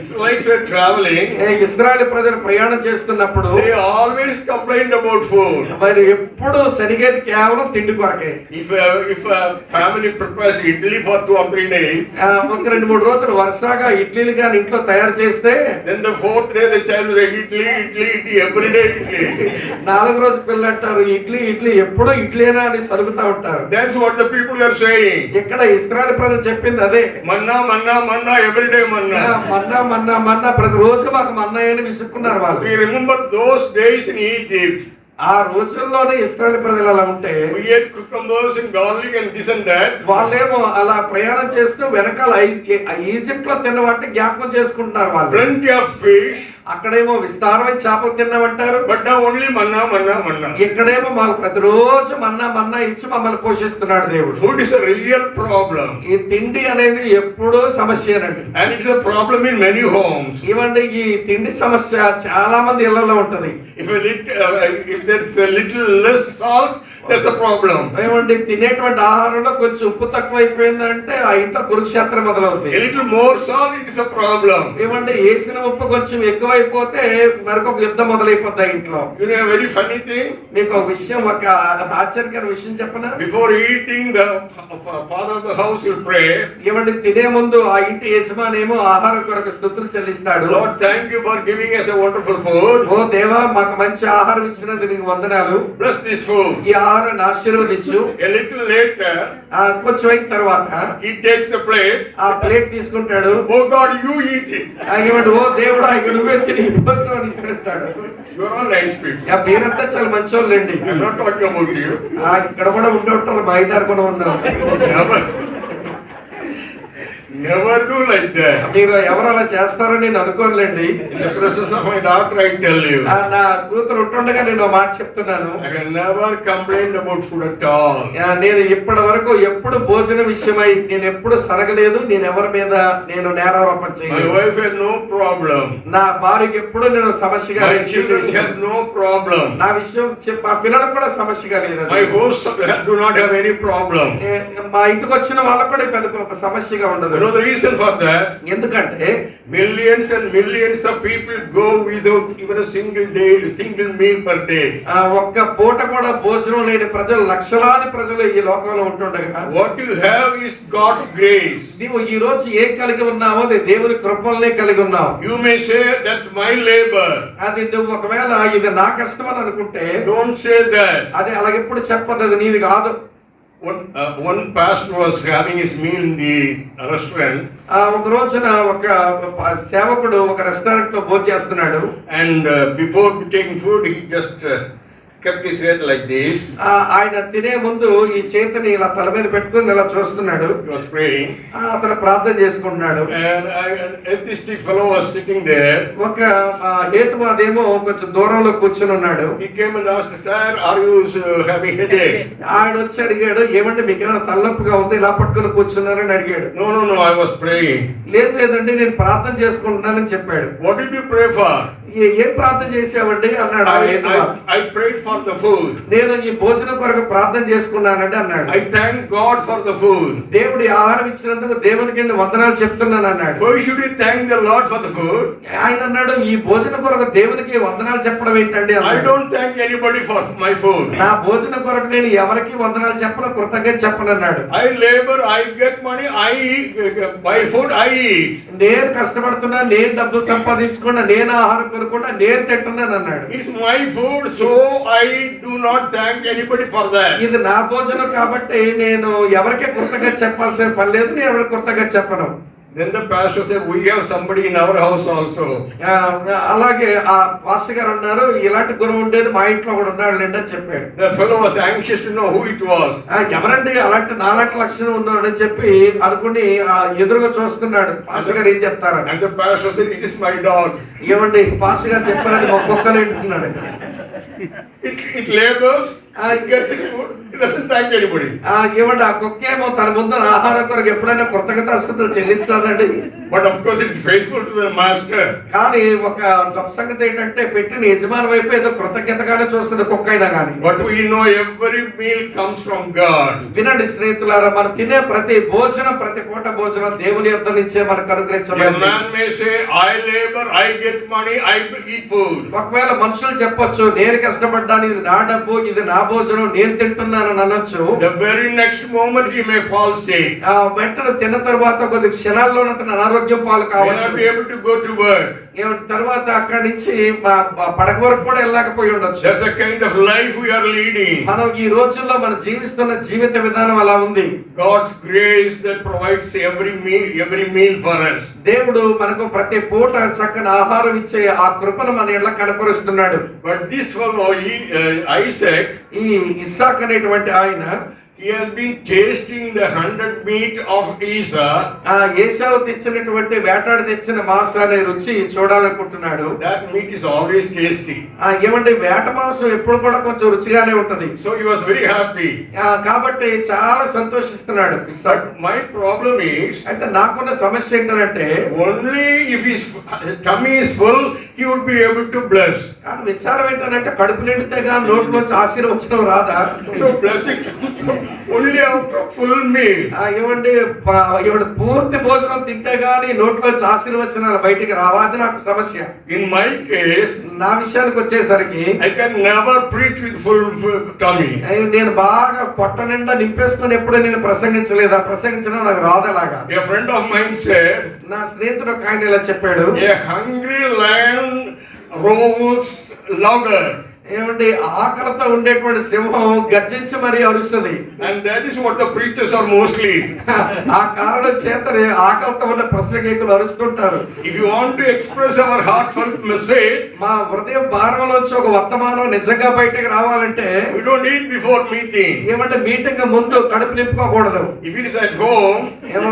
Israelites were traveling, ఇశ్రాయేలు ప్రజలు ప్రయాణం చేస్తున్నప్పుడు they always complained about food. మరి ఎప్పుడు సరిగేది కేవలం తిండి కొరకే. If a family prepares idli for 2 or 3 days, ఒక 2-3 రోజులు వరుసగా ఇడ్లీలు గాని ఇంట్లో తయారు చేస్తే, then the 4th day the child will say idli every day idli. 4వ రోజు పిల్లలు అంటారు ఇడ్లీ ఎప్పుడూ ఇడ్లీనా అని సరుగుతా ఉంటారు. That's what the people are saying. ఇక్కడ ఇశ్రాయేలు ప్రజలు చెప్పింది అదే. Manna every day manna. మన్నా ప్రతి రోజు మాకు మన్నా అని విసుక్కున్నారు వాళ్ళు. We remember those days in Egypt. ఆ రోజుల్లోనే ఇశ్రాయేలు ప్రజలు అలా ఉంటే, we ate cucumbers and garlic and this and that. వాళ్ళేమో అలా ప్రయాణం చేస్తూ వెనకాల ఈజిప్ట్ లో తిన్న వాటిని జ్ఞాపకం చేసుకుంటున్నారు వాళ్ళు. Plenty of fish. అక్కడేమో విస్తారమైన చేపలు తిన్నామంటారు. But now only manna. ఇక్కడేమో మాకు ప్రతిరోజు మన్నా ఇచ్చి మమ్మల్ని పోషిస్తున్నాడు దేవుడు. Food is a real problem. ఈ తిండి అనేది ఎప్పుడూ సమస్యేనండి. And it's a problem in many homes. ఇవ్వండి ఈ తిండి సమస్య చాలా మంది ఇళ్లలో ఉంటది. If there's a little less salt, that's a problem. ఏమండి తినేటువంటి ఆహారంలో కొంచెం ఉప్పు తక్కువైపోయిందంటే ఆ ఇంట్లో కురుక్షేత్రం మొదలవుతుంది. A little more salt, it is a problem. ఏమండి వేసిన ఉప్పు కొంచెం ఎక్కువైపోతే మరొక యుద్ధం మొదలైపోద్ది ఇంట్లో. You know a very funny thing? మీకు ఒక విషయం, ఒక ఆశ్చర్యకర విషయం చెప్పనా? Before eating, the father of the house will pray. ఏమండి తినే ముందు ఆ ఇంటి యజమానేమో ఆహారం కొరకు స్తుతులు చెల్లిస్తాడు. Lord, thank you for giving us a wonderful food. ఓ దేవా మాకు మంచి ఆహారం ఇచ్చినందుకు నీకు వందనాలు. Bless this food. ఈ ఆహారాన్ని ఆశీర్వదించు. A little later, కొంచెం అయిన తర్వాత he takes the plate. ఆ ప్లేట్ తీసుకుంటాడు. Oh God, you eat it. ఏమంటే ఓ దేవుడా ఇక నువ్వే తిని భోజనం ఇస్తాడు. You are all nice people. మీరంతా చాలా మంచోళ్ళండి. I'm not talking about you. ఇక్కడ కూడా ఉండి ఉంటారు, మా ఇద్దరు కూడా ఉన్నారు. Never do like that. మీరు ఎవరు అలా చేస్తారని నేను అనుకోనులేండి. In the presence of my daughter, I tell you. నా కూతురు ఉంటుండగా నేను ఒక మాట చెప్తున్నాను. I have never complained about food at all. నేను ఇప్పటి వరకు ఎప్పుడు భోజనం విషయమై నేను ఎప్పుడు సరగలేదు. నేను ఎవరి మీద నేను నేరారోపణ My చేయలేదు. wife had no problem. నా భార్యకి ఎప్పుడు నేను సమస్యగా My children had no problem. నా విషయం మా పిల్లలకు కూడా సమస్యగా లేదు. My hosts do not have any problem. మా ఇంటికి వచ్చిన వాళ్ళకు కూడా పెద్ద సమస్యగా ఉండదు. You know the reason for that? ఎందుకంటే Millions and millions of people go without even a single meal per day. ఒక్క పూట కూడా భోజనం లేని ప్రజలు లక్షలాది ప్రజలు ఈ లోకంలో ఉంటుండగా What you have is God's grace. నీవు ఈ రోజు ఏం కలిగి ఉన్నావో అది దేవుని కృపలనే కలిగి ఉన్నావు. You may say that's my labor. అది నువ్వు ఒకవేళ ఇది నా కష్టం అని అనుకుంటే Don't say that. అది అలాగెప్పుడు చెప్పదు, అది నీది కాదు. One pastor was having his meal in the restaurant. ఒక రోజున ఒక సేవకుడు ఒక రెస్టారెంట్ లో భోజనం చేస్తున్నాడు. And before taking food, he just kept his head like this. ఆయన తినే ముందు ఈ చేతిని ఇలా తల మీద పెట్టుకుని ఇలా చూస్తున్నాడు. He was praying. అతను ప్రార్థన చేసుకుంటున్నాడు. And an atheistic fellow was sitting there. ఒక హేతువాదేమో కొంచెం దూరంలో కూర్చుని ఉన్నాడు. He came and asked, "Sir, are you having headache?" ఆయన వచ్చి అడిగాడు, ఏమంటే మీకు ఏమైనా తలనొప్పిగా ఉంది, ఇలా పట్టుకుని కూర్చున్నారని అడిగాడు. No, I was praying. లేదండి నేను ప్రార్థన చేసుకుంటున్నానని చెప్పాడు. What did you pray for? ఏం ప్రార్థన చేసావండి అన్నాడు. I prayed for the food. నేను ఈ భోజనం కొరకు ప్రార్థన చేసుకున్నానండి అన్నాడు. I thank God for the food. దేవుడి ఆహారం ఇచ్చినందుకు దేవునికి వందనాలు చెప్తున్నాను అన్నాడు. Why should you thank the Lord for the food? ఆయన అన్నాడు, ఈ భోజనం కొరకు దేవునికి వందనాలు చెప్పడం ఏంటండి? I don't thank anybody for my food. నా భోజనం కొరకు నేను ఎవరికి వందనాలు చెప్పను, కృతజ్ఞత చెప్పను అన్నాడు. I labor, I get money, I buy food, I eat. నేను కష్టపడుతున్నా, నేను డబ్బులు సంపాదించుకున్నా, నేను ఆహారం కొనుక్కున్నా, నేను తింటున్నాను అన్నాడు. It's my food, so I do not thank anybody for that. ఇది నా భోజనం కాబట్టి నేను ఎవరికి కృతజ్ఞత చెప్పాల్సిన పని లేదు, నేను ఎవరికి కృతజ్ఞత చెప్పను. Then the pastor said, "We have somebody in our house also." అలాగే ఆ పాస్టర్ గారు అన్నారు, ఇలాంటి గుణం ఉండేది మా ఇంట్లో కూడా ఉన్నాడు లేండి అని చెప్పాడు. The fellow was anxious to know who it was. ఎవరండి అలాంటి నాలాంటి లక్షణం ఉన్నాడు అని చెప్పి అనుకుని ఎదురుగా చూస్తున్నాడు. పాస్టర్ గారు ఏం చెప్తారు? And the pastor said, "It is my dog." ఏమండి పాస్టర్ గారు చెప్పారని మా కుక్కలు ఏంటున్నాడు. It labors, it gets its food, it doesn't thank anybody. ఏమండి ఆ కుక్క ఏమో తన ముందు ఆహారం కొరకు ఎప్పుడైనా కృతజ్ఞతాస్తుతులు చెల్లిస్తానండి. But of course it's faithful to the master. కానీ ఒక గొప్ప సంగతి ఏంటంటే పెట్టిన యజమాని వైపు ఏదో కృతజ్ఞతగానే చూస్తుంది కుక్క అయినా కానీ. But we know every meal comes from God. వినండి స్నేహితులారా, మనం తినే ప్రతి భోజనం, ప్రతి పూట భోజనం దేవుని యొద్ద నుంచే మనకు అనుగ్రహించబడింది. A man may say, "I labor, I get money, I eat food." ఒకవేళ మనుషులు చెప్పొచ్చు, నేను కష్టపడ్డాను, ఇది నా డబ్బు, ఇది నా భోజనం, నేను తింటున్నాను అనొచ్చు. The very next moment he may fall sick. వెంటనే తిన్న తర్వాత కొద్ది క్షణాల్లోనే అతను అనారోగ్యం పాలు May కావచ్చు. not be able to go to work. తర్వాత అక్కడి నుంచి పడక వరకు కూడా వెళ్ళకపోయి ఉండొచ్చు. That's the kind of life we are leading. మనం ఈ రోజుల్లో మనం జీవిస్తున్న జీవిత విధానం అలా ఉంది. God's grace that provides every meal for us. దేవుడు మనకు ప్రతి పూట చక్కని ఆహారం ఇచ్చే ఆ కృపను మన ఇళ్ళ కనపరుస్తున్నాడు. But this fellow, Isaac, ఈ ఇస్సాక్ అనేటువంటి ఆయన he has been tasting the 100 meat of Esau. ఏశావు తెచ్చినటువంటి వేటాడి తెచ్చిన మాంసాన్ని రుచి చూడాలనుకుంటున్నాడు. That meat is always tasty. ఏమంటే వేట మాంసం ఎప్పుడు కూడా కొంచెం రుచిగానే ఉంటది. So he was very happy. కాబట్టి చాలా సంతోషిస్తున్నాడు ఇస్సాక్. My problem is, అయితే నాకున్న సమస్య ఏంటంటే only if his tummy is full, he would be able to bless. కానీ విచారం ఏంటంటే కడుపు నిండితేగా నోట్లోంచి ఆశీర్వచనం రాదా? So blessing comes only after full meal. ఏమంటే పూర్తి భోజనం తింటే గానీ నోట్లోంచి ఆశీర్వచనాలు బయటికి రావా? అది నాకు సమస్య. In my case, నా విషయానికి వచ్చేసరికి I can never preach with full tummy. నేను బాగా పొట్ట నిండా నింపేసుకుని ఎప్పుడూ నేను ప్రసంగించలేదు. ఆ ప్రసంగించడం నాకు రాదలాగా. A friend of mine said, నా స్నేహితుడు ఒక ఆయన ఇలా చెప్పాడు, "A hungry lion roars louder." ఏమండి ఆకలితో ఉండేటువంటి సింహం గర్జించి మరీ అరుస్తుంది. And that is what the preachers are mostly. ఆ కారణం చేతనే ఆకలితో ఉన్న ప్రసంగికులు అరుస్తుంటారు. If you want to express our heartfelt message, మా హృదయం భారంలోంచి ఒక వర్తమానం నిజంగా బయటకు రావాలంటే we don't eat before meeting. ఏమంటే మీటింగ్ ముందు కడుపు నింపుకోకూడదు. If it is at home,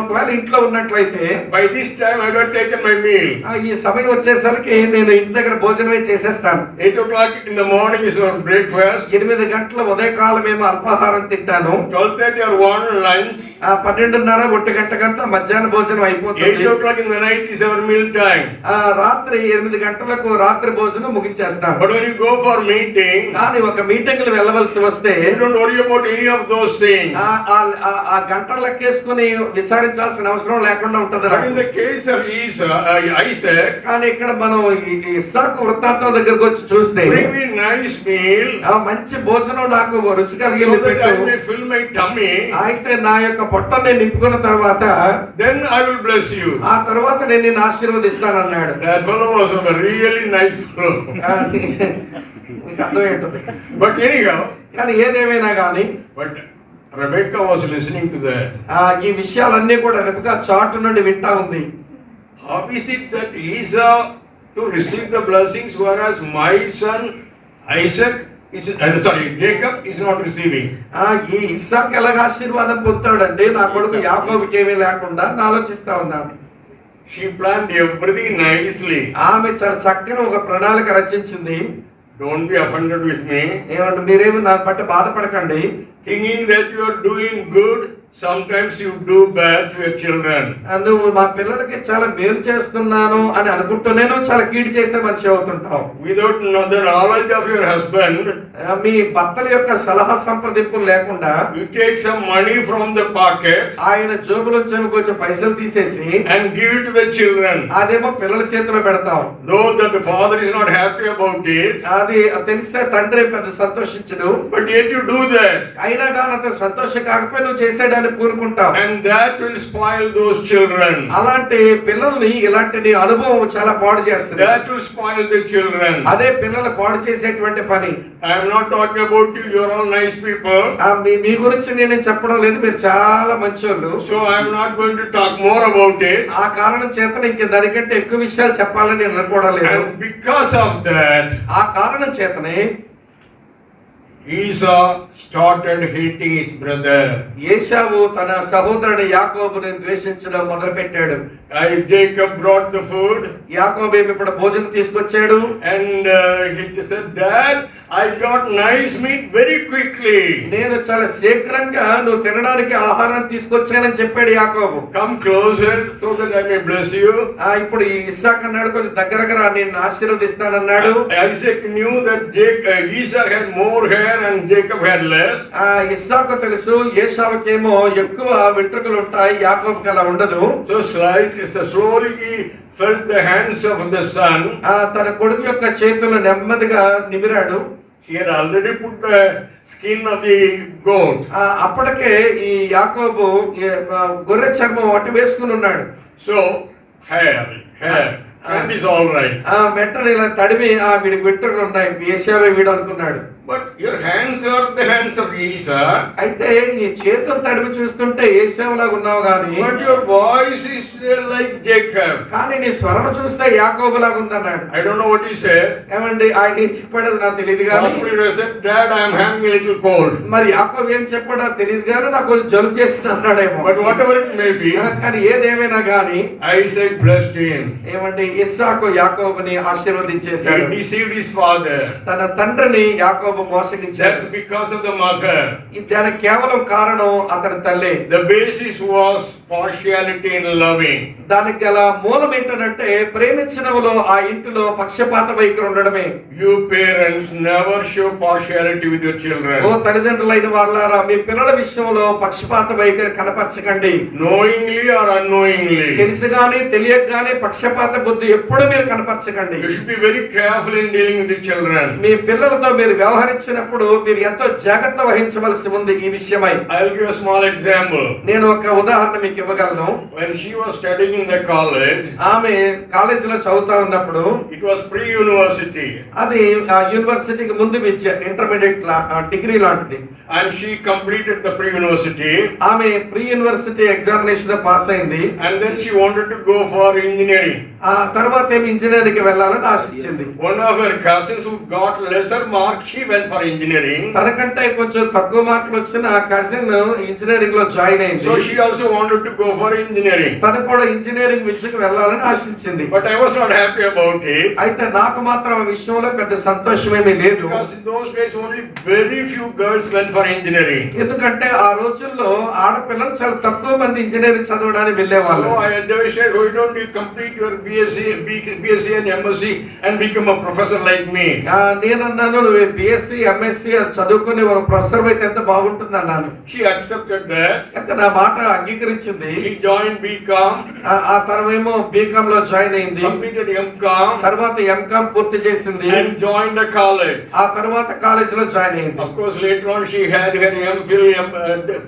ఒకవేళ ఇంట్లో ఉన్నట్లయితే by this time I have taken my meal. ఈ సమయం వచ్చేసరికి నేను ఇంటి దగ్గర భోజనమే చేసేస్తాను. 8 o'clock in the morning is our breakfast. 8 గంటల ఉదయకాలం మేము అల్పాహారం తింటాను. 12:30 or 1 lunch. 12:30 1 గంటకంతా మధ్యాహ్న భోజనం అయిపోతుంది. 8 o'clock in the night is our meal time. రాత్రి 8 గంటలకు రాత్రి భోజనం ముగించేస్తాం. But when you go for meeting, కానీ ఒక మీటింగ్ కి వెళ్ళవలసి వస్తే you don't worry about any of those things. ఆ గంటలు లెక్కేసుకుని విచారించాల్సిన అవసరం లేకుండా ఉంటది. But in the case of Isaac, కానీ ఇక్కడ మనం ఇస్సాకు వృత్తాంతం దగ్గరకు వచ్చి చూస్తే bring me nice meal, మంచి భోజనం నాకు రుచి so కలిగింది that I పెట్టు. may fill my tummy. అయితే నా యొక్క పొట్టని నింపుకున్న తర్వాత Then I will bless you. ఆ తర్వాత నేను నిన్ను ఆశీర్వదిస్తానన్నాడు. That fellow was a really nice fellow. మీకు అర్థమవుతుంది. But anyhow, కానీ ఏదేమైనా కానీ but Rebecca was listening to that. ఈ విషయాలన్నీ కూడా రెబెకా చాటు నుండి వింటా ఉంది. How is it that Esau to receive the blessings, whereas my son Isaac is Jacob is not receiving? ఈ ఇస్సాకు ఎలాగ ఆశీర్వాదం పొందుతాడంటే నా కొడుకు యాకోబుకి ఏమీ లేకుండా ఆలోచిస్తా ఉన్నాను. She planned everything nicely. ఆమె చాలా చక్కని ఒక ప్రణాళిక రచించింది. Don't be offended with me. ఏమంటే మీరేమి నా పట్ల బాధపడకండి. Thinking that you are doing good, sometimes you do bad to your children. నువ్వు మా పిల్లలకి చాలా మేలు చేస్తున్నాను అని అనుకుంటూనే నువ్వు చాలా కీడు చేసే మనిషి అవుతుంటావు. Without the knowledge of your husband, మీ భర్తల యొక్క సలహా సంప్రదింపులు లేకుండా you take some money from the pocket ఆయన జోబులోంచి కొంచెం పైసలు తీసేసి and give it to the children. అదేమో పిల్లల చేతిలో పెడతావు. Though that the father is not happy about it, అది తెలిస్తే తండ్రి పెద్ద సంతోషించడు. but yet you do that. అయినా కానీ అతను సంతోషం కాకపోయి నువ్వు చేసేయడానికి పూనుకుంటావు. And that will spoil those children. అలాంటి పిల్లల్ని ఇలాంటి నీ అనుభవం చాలా పాడు చేస్తుంది. That will spoil the children. అదే పిల్లలు పాడు చేసేటువంటి పని. I am not talking about you. You are all nice people. మీ గురించి నేను చెప్పడం లేదు, మీరు చాలా మంచోళ్ళు. So I am not going to talk more about it. ఆ కారణం చేత ఇంక దానికంటే ఎక్కువ విషయాలు చెప్పాలని నేను అనుకోవడం లేదు. And because of that, ఆ కారణం చేతనే Esau started hating his brother. ఏశావు తన సహోదరుడు యాకోబుని ద్వేషించడం మొదలుపెట్టాడు. Jacob brought the food. యాకోబు ఇప్పుడు భోజనం తీసుకొచ్చాడు. And he said, Dad, I got nice meat very quickly. నేను చాలా శీఘ్రంగా నువ్వు తినడానికి ఆహారం తీసుకొచ్చానని చెప్పాడు యాకోబు. Come closer so that I may bless you. ఇప్పుడు ఇస్సాకు అన్నాడు కొంచెం దగ్గరగా రా నేను ఆశీర్వదిస్తానన్నాడు. Isaac knew that Esau had more hair and Jacob had less. ఇస్సాకు తెలుసు ఏశావుకేమో ఎక్కువ వెంట్రుకలు ఉంటాయి, యాకోబుకి అలా ఉండదు. So slowly he felt the hands of the son. తన కొడుకు యొక్క చేతులు నెమ్మదిగా నిమిరాడు. He had already put the skin of the goat. అప్పటికే ఈ యాకోబు గొర్రె చర్మం అటు వేసుకుని ఉన్నాడు. So hair and is all right. వెంటనే ఇలా తడిమి వీడికి వెంట్రుకలు ఉన్నాయి, ఏశావే వీడు అనుకున్నాడు. But your hands are the hands of Esau. అయితే ఈ చేతులు తడిమి చూస్తుంటే ఏశావులాగా ఉన్నావు గాని But your voice is like Jacob. కానీ నీ స్వరం చూస్తే యాకోబులాగా ఉందన్నాడు. I don't know what he said. ఏమండి ఆయన ఏం చెప్పాడో నాకు తెలియదు కానీ Possibly he said, Dad, I am having a little cold. మరి యాకోబు ఏం చెప్పాడో తెలియదు కానీ నాకు కొంచెం జలుబు చేసింది అన్నాడేమో. But whatever it may be, కానీ ఏదేమైనా కానీ Isaac blessed him. ఏమండి ఇస్సాకు యాకోబుని ఆశీర్వదించేశాడు. He deceived his father. తన తండ్రిని యాకోబు మోసగించాడు. That's because of the mother. దానికి కేవలం కారణం అతని తల్లి. The basis was partiality in loving. దానికి గల మూలం ఏంటంటే ప్రేమించడంలో ఆ ఇంటిలో పక్షపాత వైఖరి ఉండడమే. You parents never show partiality with your children. ఓ తల్లిదండ్రులైన వాళ్ళారా మీ పిల్లల విషయంలో పక్షపాత వైఖరి కనపరచకండి. Knowingly or unknowingly. తెలిసి గాని తెలియక గాని పక్షపాత బుద్ధి ఎప్పుడు మీరు కనపరచకండి. You should be very careful in dealing with the children. మీ పిల్లలతో మీరు వ్యవహరించినప్పుడు మీరు ఎంతో జాగ్రత్త వహించవలసి ఉంది ఈ విషయమై. I'll give a small example. నేను ఒక ఉదాహరణ మీకు ఇవ్వగలను. When she was studying in the college, ఆమె కాలేజీలో చదువుతా ఉన్నప్పుడు it was pre-university, అది యూనివర్సిటీకి ముందు విద్య, ఇంటర్మీడియట్ డిగ్రీ లాంటిది. and she completed the pre-university, ఆమె ప్రీ యూనివర్సిటీ ఎగ్జామినేషన్ పాస్ అయింది. and then she wanted to go for engineering. ఆ తర్వాత ఏమి ఇంజనీరింగ్ కి వెళ్ళాలని ఆశించింది. One of her cousins who got lesser marks, she went for engineering. తనకంటే కొంచెం తక్కువ మార్కులు వచ్చిన ఆ కజిన్ ఇంజనీరింగ్ లో జాయిన్ అయింది. So she also wanted to go for engineering. తను కూడా ఇంజనీరింగ్ విద్యకు వెళ్ళాలని ఆశించింది. But I was not happy about it. అయితే నాకు మాత్రం ఆ విషయంలో పెద్ద సంతోషమేమీ లేదు. Because in those days only very few girls went for engineering. ఎందుకంటే ఆ రోజుల్లో ఆడపిల్లలు చాలా తక్కువ మంది ఇంజనీరింగ్ చదవడానికి వెళ్ళేవాళ్ళు. So I advised, why don't you complete your BSc and MSc and become a professor like me? నేనన్నాను, నువ్వు బిఎస్సి ఎంఎస్సి చదువుకుని ఒక ప్రొఫెసర్ అయితే ఎంత బాగుంటుంది అన్నాను. She accepted that. అయితే నా మాట అంగీకరించింది. She joined BCom. ఆ తరమేమో బీకామ్ లో జాయిన్ అయింది. Completed MCom. తర్వాత ఎంకామ్ పూర్తి చేసింది. And joined the college. ఆ తర్వాత కాలేజ్ లో జాయిన్ అయింది. Of course later on she had her MPhil,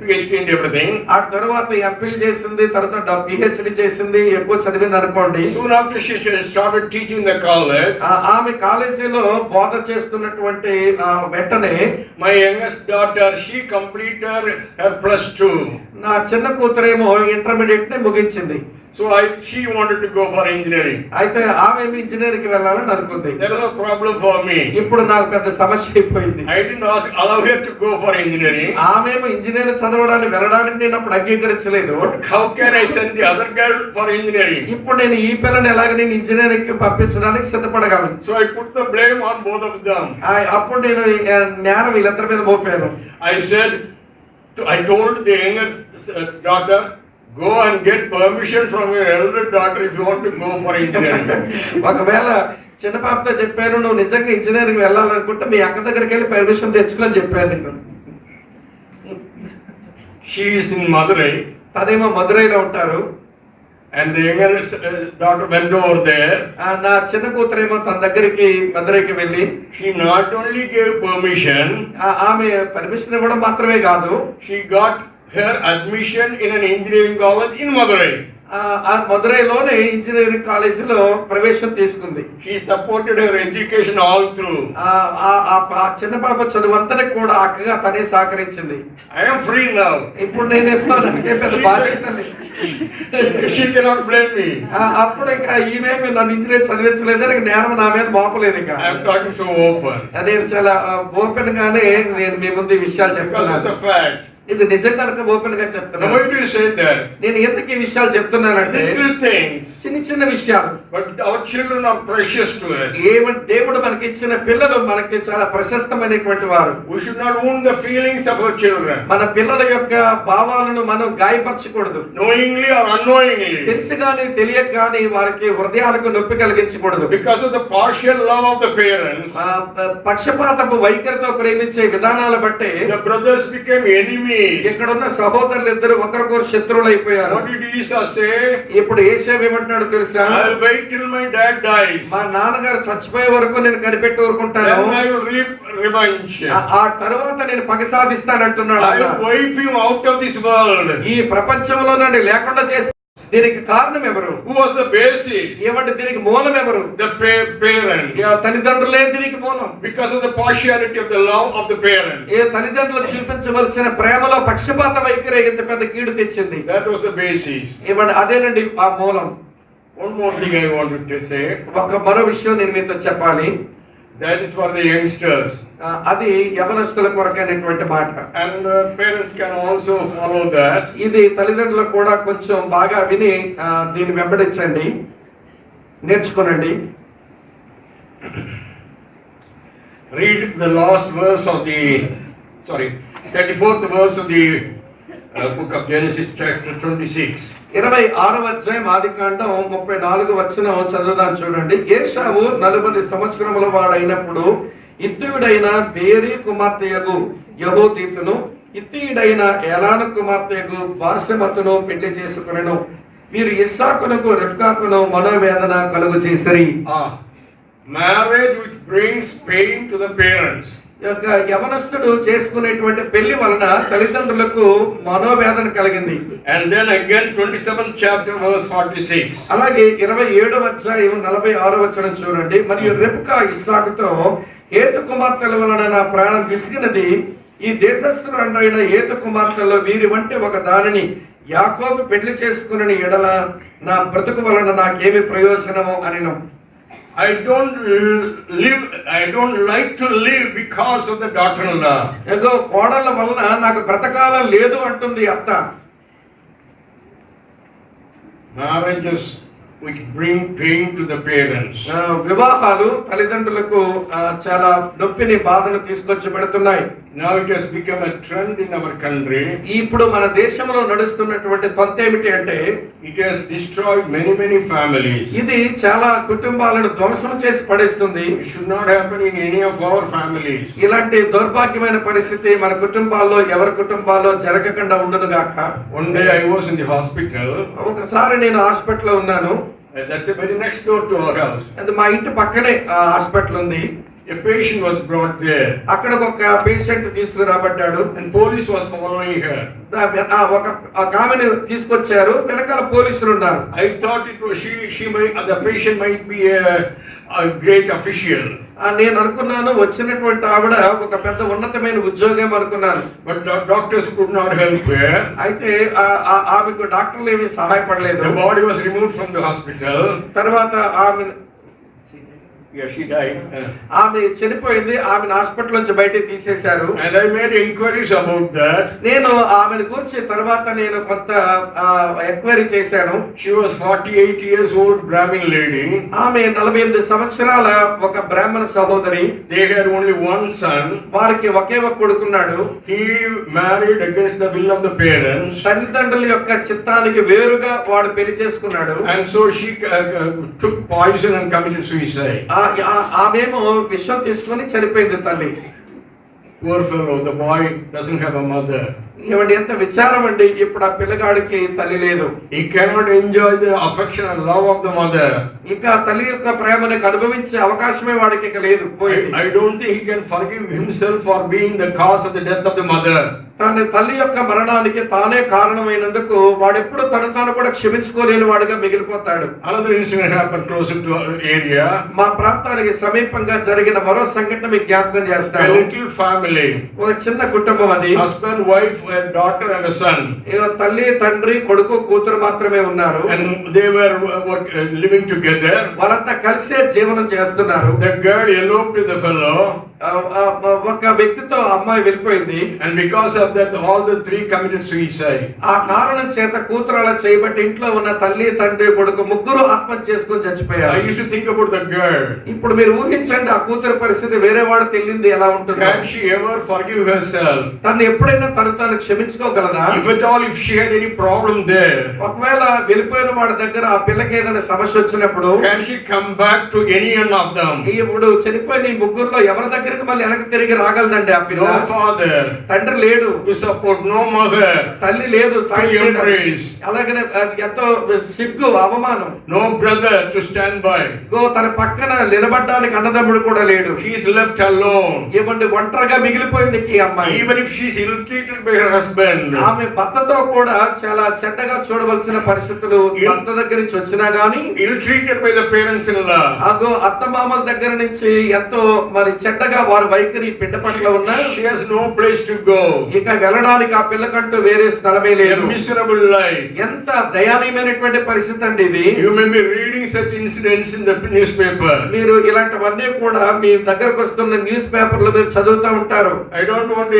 PhD and everything. ఆ తర్వాత ఎంఫిల్ చేసింది, తర్వాత పిహెచ్డి చేసింది, ఎక్కువ చదివింది అనుకోండి. Soon after she started teaching the college. ఆమె కాలేజీలో బోధ చేస్తున్నటువంటి వెంటనే My youngest daughter, she completed her +2. నా చిన్న కూతురేమో ఇంటర్మీడియట్ ని ముగించింది. So she wanted to go for engineering. అయితే ఆమె ఇంజనీరింగ్ కి వెళ్ళాలని అనుకుంది. There was a problem for me. ఇప్పుడు నాకు పెద్ద సమస్య అయిపోయింది. I didn't allow her to go for engineering. ఆమెమో ఇంజనీరింగ్ చదవడానికి వెళ్ళడానికి నేను అప్పుడు అంగీకరించలేదు. How can I send the other girl for engineering? ఇప్పుడు నేను ఈ పిల్లని ఎలాగ నేను ఇంజనీరింగ్ కి పంపించడానికి సిద్ధపడగలను. So I put the blame on both of them. అప్పుడు నేను నేరం వీళ్ళిద్దరి మీద మోపాను. I told the younger daughter, go and get permission from your elder daughter if you want to go for engineering. ఒకవేళ చిన్న పాపతో చెప్పాను, నువ్వు నిజంగా ఇంజనీరింగ్ వెళ్ళాలనుకుంటే మీ అక్క దగ్గరికి వెళ్ళి పర్మిషన్ తెచ్చుకొని చెప్పాను నేను. She is in Madurai. తనేమో మదురైలో ఉంటారు. And the younger daughter went over there. నా చిన్న కూతురేమో తన దగ్గరికి మదురైకి వెళ్ళి, She not only gave permission, ఆమె పర్మిషన్ ఇవ్వడం మాత్రమే కాదు, she got her admission in an engineering college in Madurai. ఆ మదురైలోనే ఇంజనీరింగ్ కాలేజీలో ప్రవేశం తీసుకుంది. She supported her education all through. ఆ చిన్న పాప చదువంతనే కూడా అక్కగా తనే సహకరించింది. I am free now. ఇప్పుడు నేనేమో నాకే పెద్ద బాధ్యత లేదు. She cannot blame me. అప్పుడు ఇంకా ఈమె నన్ను ఇంజనీర్ చదివించలేదు, నేరం నా మీద మోపలేదు. ఇంకా I am talking so open. నేను చాలా ఓపెన్ గానే నేను మీ ముందు ఈ విషయాలు Because it's a చెప్తున్నాను. fact. ఇది నిజంగా ఓపెన్ గా Now చెప్తున్నాను. why do you say that? నేను ఎందుకు ఈ విషయాలు చెప్తున్నానంటే, Little things, చిన్న చిన్న విషయాలు, but our children are precious to us. దేవుడు మనకి ఇచ్చిన పిల్లలు మనకి చాలా ప్రశస్తమైనటువంటి వారు. We should not wound the feelings of our children, మన పిల్లల యొక్క భావాలను మనం గాయపరచకూడదు. knowingly or unknowingly, తెలిసి గాని తెలియక గాని వారికి హృదయాలకు నొప్పి కలిగించకూడదు. because of the partial love of the parents. పక్షపాతపు వైఖరితో ప్రేమించే విధానాలు బట్టి The brothers became enemies. ఇక్కడ ఉన్న సహోదరులు ఇద్దరు ఒకరికొకరు శత్రువులు అయిపోయారు. What did Jesus say? ఇప్పుడు యేసేపు ఏమంటున్నాడు తెలుసా? I will wait till my dad dies. మా నాన్నగారు చచ్చిపోయే వరకు నేను కనిపెట్టి ఊరుకుంటాను. Then I will reap revenge. ఆ తర్వాత నేను పగ సాధిస్తానంటున్నాడు. I will wipe him out of this world. ఈ ప్రపంచంలో నన్ను లేకుండా చేసి దీనికి కారణం ఎవరు? Who was the basis? ఏమంటే దీనికి మూలం ఎవరు? The parents. తల్లిదండ్రులే దీనికి మూలం. Because of the partiality of the love of the parents. తల్లిదండ్రులు చూపించవలసిన ప్రేమలో పక్షపాత వైఖరి ఇంత పెద్ద కీడు తెచ్చింది. That was the basis. ఏమంటే అదేనండి ఆ మూలం. One more thing I wanted to say. మరో విషయం నేను మీతో చెప్పాలి. That is for the youngsters. అది యవనస్తుల కొరకైనటువంటి మాట. And parents can also follow that. ఇది తల్లిదండ్రులకు కూడా కొంచెం బాగా విని దీన్ని వెంబడించండి, నేర్చుకోనండి. Read the last verse of the 34th verse of the book of Genesis chapter 26. 26వ అధ్యాయం ఆదికాండం 34వ వచనం చదువుదాం చూడండి. ఏశావు 40 సంవత్సరముల వాడైనప్పుడు ఇత్తీయుడైన బేరీ కుమార్తెయగు యెహూదీతును ఇత్తీయుడైన ఏలాను కుమార్తెయగు బాసెమతును పెళ్లి చేసుకొనెను. వీరు ఇస్సాకునకు రిబ్కాకును మనోవేదన కలుగు చేసిరి. Marriage which brings pain to the parents. యొక్క యవనస్తుడు చేసుకునేటువంటి పెళ్లి వలన తల్లిదండ్రులకు మనోవేదన కలిగింది. And then again 27th chapter verse 46. అలాగే 27వ అధ్యాయం 46వ వచనం చూడండి. మరియు రెబెకా ఇస్సాకుతో, హేతు కుమార్తెల వలన నా ప్రాణం విసిగినది, ఈ దేశస్థులైన హేతు కుమార్తెల్లో వీరి వంటి ఒక దానిని యాకోబు పెళ్లి చేసుకుని ఎడల నా బ్రతుకు వలన నాకేమి ప్రయోజనమో అనిను. I don't like to live because of the daughter-in-law. ఏదో కోడళ్ళ వలన నాకు బ్రతకాలం లేదు అంటుంది అత్త. Marriages which bring pain to the parents. వివాహాలు తల్లిదండ్రులకు చాలా నొప్పిని బాధను తీసుకొచ్చి పెడుతున్నాయి. Now it has become a trend in our country. ఇప్పుడు మన దేశంలో నడుస్తున్నటువంటి తొంత ఏమిటి అంటే, it has destroyed many families. ఇది చాలా కుటుంబాలను ధ్వంసం చేసి పడేస్తుంది. It should not happen in any of our families. ఇలాంటి దౌర్భాగ్యమైన పరిస్థితి మన కుటుంబాల్లో ఎవరి కుటుంబాల్లో జరగకుండా ఉండదు గాక. One day I was in the hospital. ఒకసారి నేను హాస్పిటల్లో ఉన్నాను. That's a very next door to our house. అది మా ఇంటి పక్కనే హాస్పిటల్ ఉంది. A patient was brought there. అక్కడ ఒక patient తీసుకురాబడ్డాడు. And police was following her. ఒక ఆమెను తీసుకొచ్చారు, వెనకాల పోలీసులు ఉన్నారు. I thought it was the patient might be a great official. నేను అనుకున్నాను వచ్చినటువంటి ఆవిడ ఒక పెద్ద ఉన్నతమైన ఉద్యోగం అనుకున్నాను. But the doctors could not help her. అయితే ఆమెకు డాక్టర్లు ఏమీ సహాయపడలేదు. The body was removed from the hospital. తర్వాత ఆమె she died. ఆమె చనిపోయింది. ఆమెను హాస్పిటల్ నుంచి బయటికి తీసేశారు. And I made inquiries about that. నేను ఆమెను గురించి తర్వాత నేను కొంత ఎంక్వైరీ చేశాను. She was 48 years old Brahmin lady. ఆమె 48 సంవత్సరాల ఒక బ్రాహ్మణ సహోదరి. They had only one son. వారికి ఒకే ఒక కొడుకున్నాడు. He married against the will of the parents. తల్లిదండ్రుల యొక్క చిత్తానికి వేరుగా వాడు పెళ్లి చేసుకున్నాడు. And so she took poison and committed suicide. ఆమెమో విషం తీసుకొని చనిపోయింది తల్లి. Poor fellow, the boy doesn't have a mother. ఏమండి ఎంత విచారం అండి. ఇప్పుడు ఆ పిల్లగాడికి తల్లి లేదు. He cannot enjoy the affection and love of the mother. ఇంకా తల్లి యొక్క ప్రేమను అనుభవించే అవకాశమే వాడికి ఇక లేదు. I don't think he can forgive himself for being the cause of the death of the mother. తన తల్లి యొక్క మరణానికి తానే కారణమైనందుకు వాడెప్పుడు తాను కూడా క్షమించుకోలేని వాడుగా మిగిలిపోతాడు. Another incident happened closer to our area. మా ప్రాంతానికి సమీపంగా జరిగిన మరో సంఘటన మీకు జ్ఞాపకం A చేస్తాను. little family. ఒక చిన్న కుటుంబం అది. Husband, wife, a daughter and a son. ఏదో తల్లి, తండ్రి, కొడుకు, కూతురు మాత్రమే ఉన్నారు. And they were living together. వాళ్ళంతా కలిసే జీవనం చేస్తున్నారు. The girl eloped with the fellow. ఒక వ్యక్తితో అమ్మాయి వెళ్ళిపోయింది. And because of that, all the three committed suicide. ఆ కారణం చేత కూతురు అలా చేయబట్టి ఇంట్లో ఉన్న తల్లి, తండ్రి, కొడుకు ముగ్గురు ఆత్మహత్య చేసుకొని చచ్చిపోయారు. I used to think about the girl. ఇప్పుడు మీరు ఊహించండి ఆ కూతురు పరిస్థితి వేరే వాడు తెలియంది ఎలా ఉంటుంది. Can she ever forgive herself? తను ఎప్పుడైనా తను క్షమించుకోగలదా? If at all, if she had any problem there, ఒకవేళ వెళ్ళిపోయిన వాడి దగ్గర ఆ పిల్లకి ఏదైనా సమస్య వచ్చినప్పుడు can she come back to any one of them? ఇప్పుడు చనిపోయిన ఈ ముగ్గురులో ఎవరి దగ్గరికి మళ్ళీ వెనక్కి తిరిగి రాగలదండి ఆ పిల్ల? No father తండ్రి లేడు to support, no mother తల్లి లేదు to embrace, అలాగనే ఎంతో సిగ్గు, అవమానం. no brother to stand by. తన పక్కన నిలబడడానికి అన్నదమ్ముడు కూడా లేడు. He is left alone. ఏమంటే ఒంటరిగా మిగిలిపోయింది ఈ అమ్మాయి. Even if she is ill-treated by her husband, ఆమె భర్తతో కూడా చాలా చెడ్డగా చూడవలసిన పరిస్థితులు భర్త దగ్గర నుంచి వచ్చినా గానీ, ill-treated by the parents-in-law, అత్తమామల దగ్గర నుంచి ఎంతో మరి చెడ్డగా వారి వైఖరి బిడ్డ పట్ల ఉన్నా, she has no place to go. ఇక వెళ్ళడానికి ఆ పిల్లకంటూ వేరే స్థలమే లేదు. A miserable life. ఎంత దయనీయమైనటువంటి పరిస్థితి అండి ఇది. You may be reading such incidents in the newspaper. మీరు ఇలాంటివన్నీ కూడా మీ దగ్గరకు వస్తున్న న్యూస్ పేపర్లు మీరు చదువుతూ ఉంటారు. I don't want to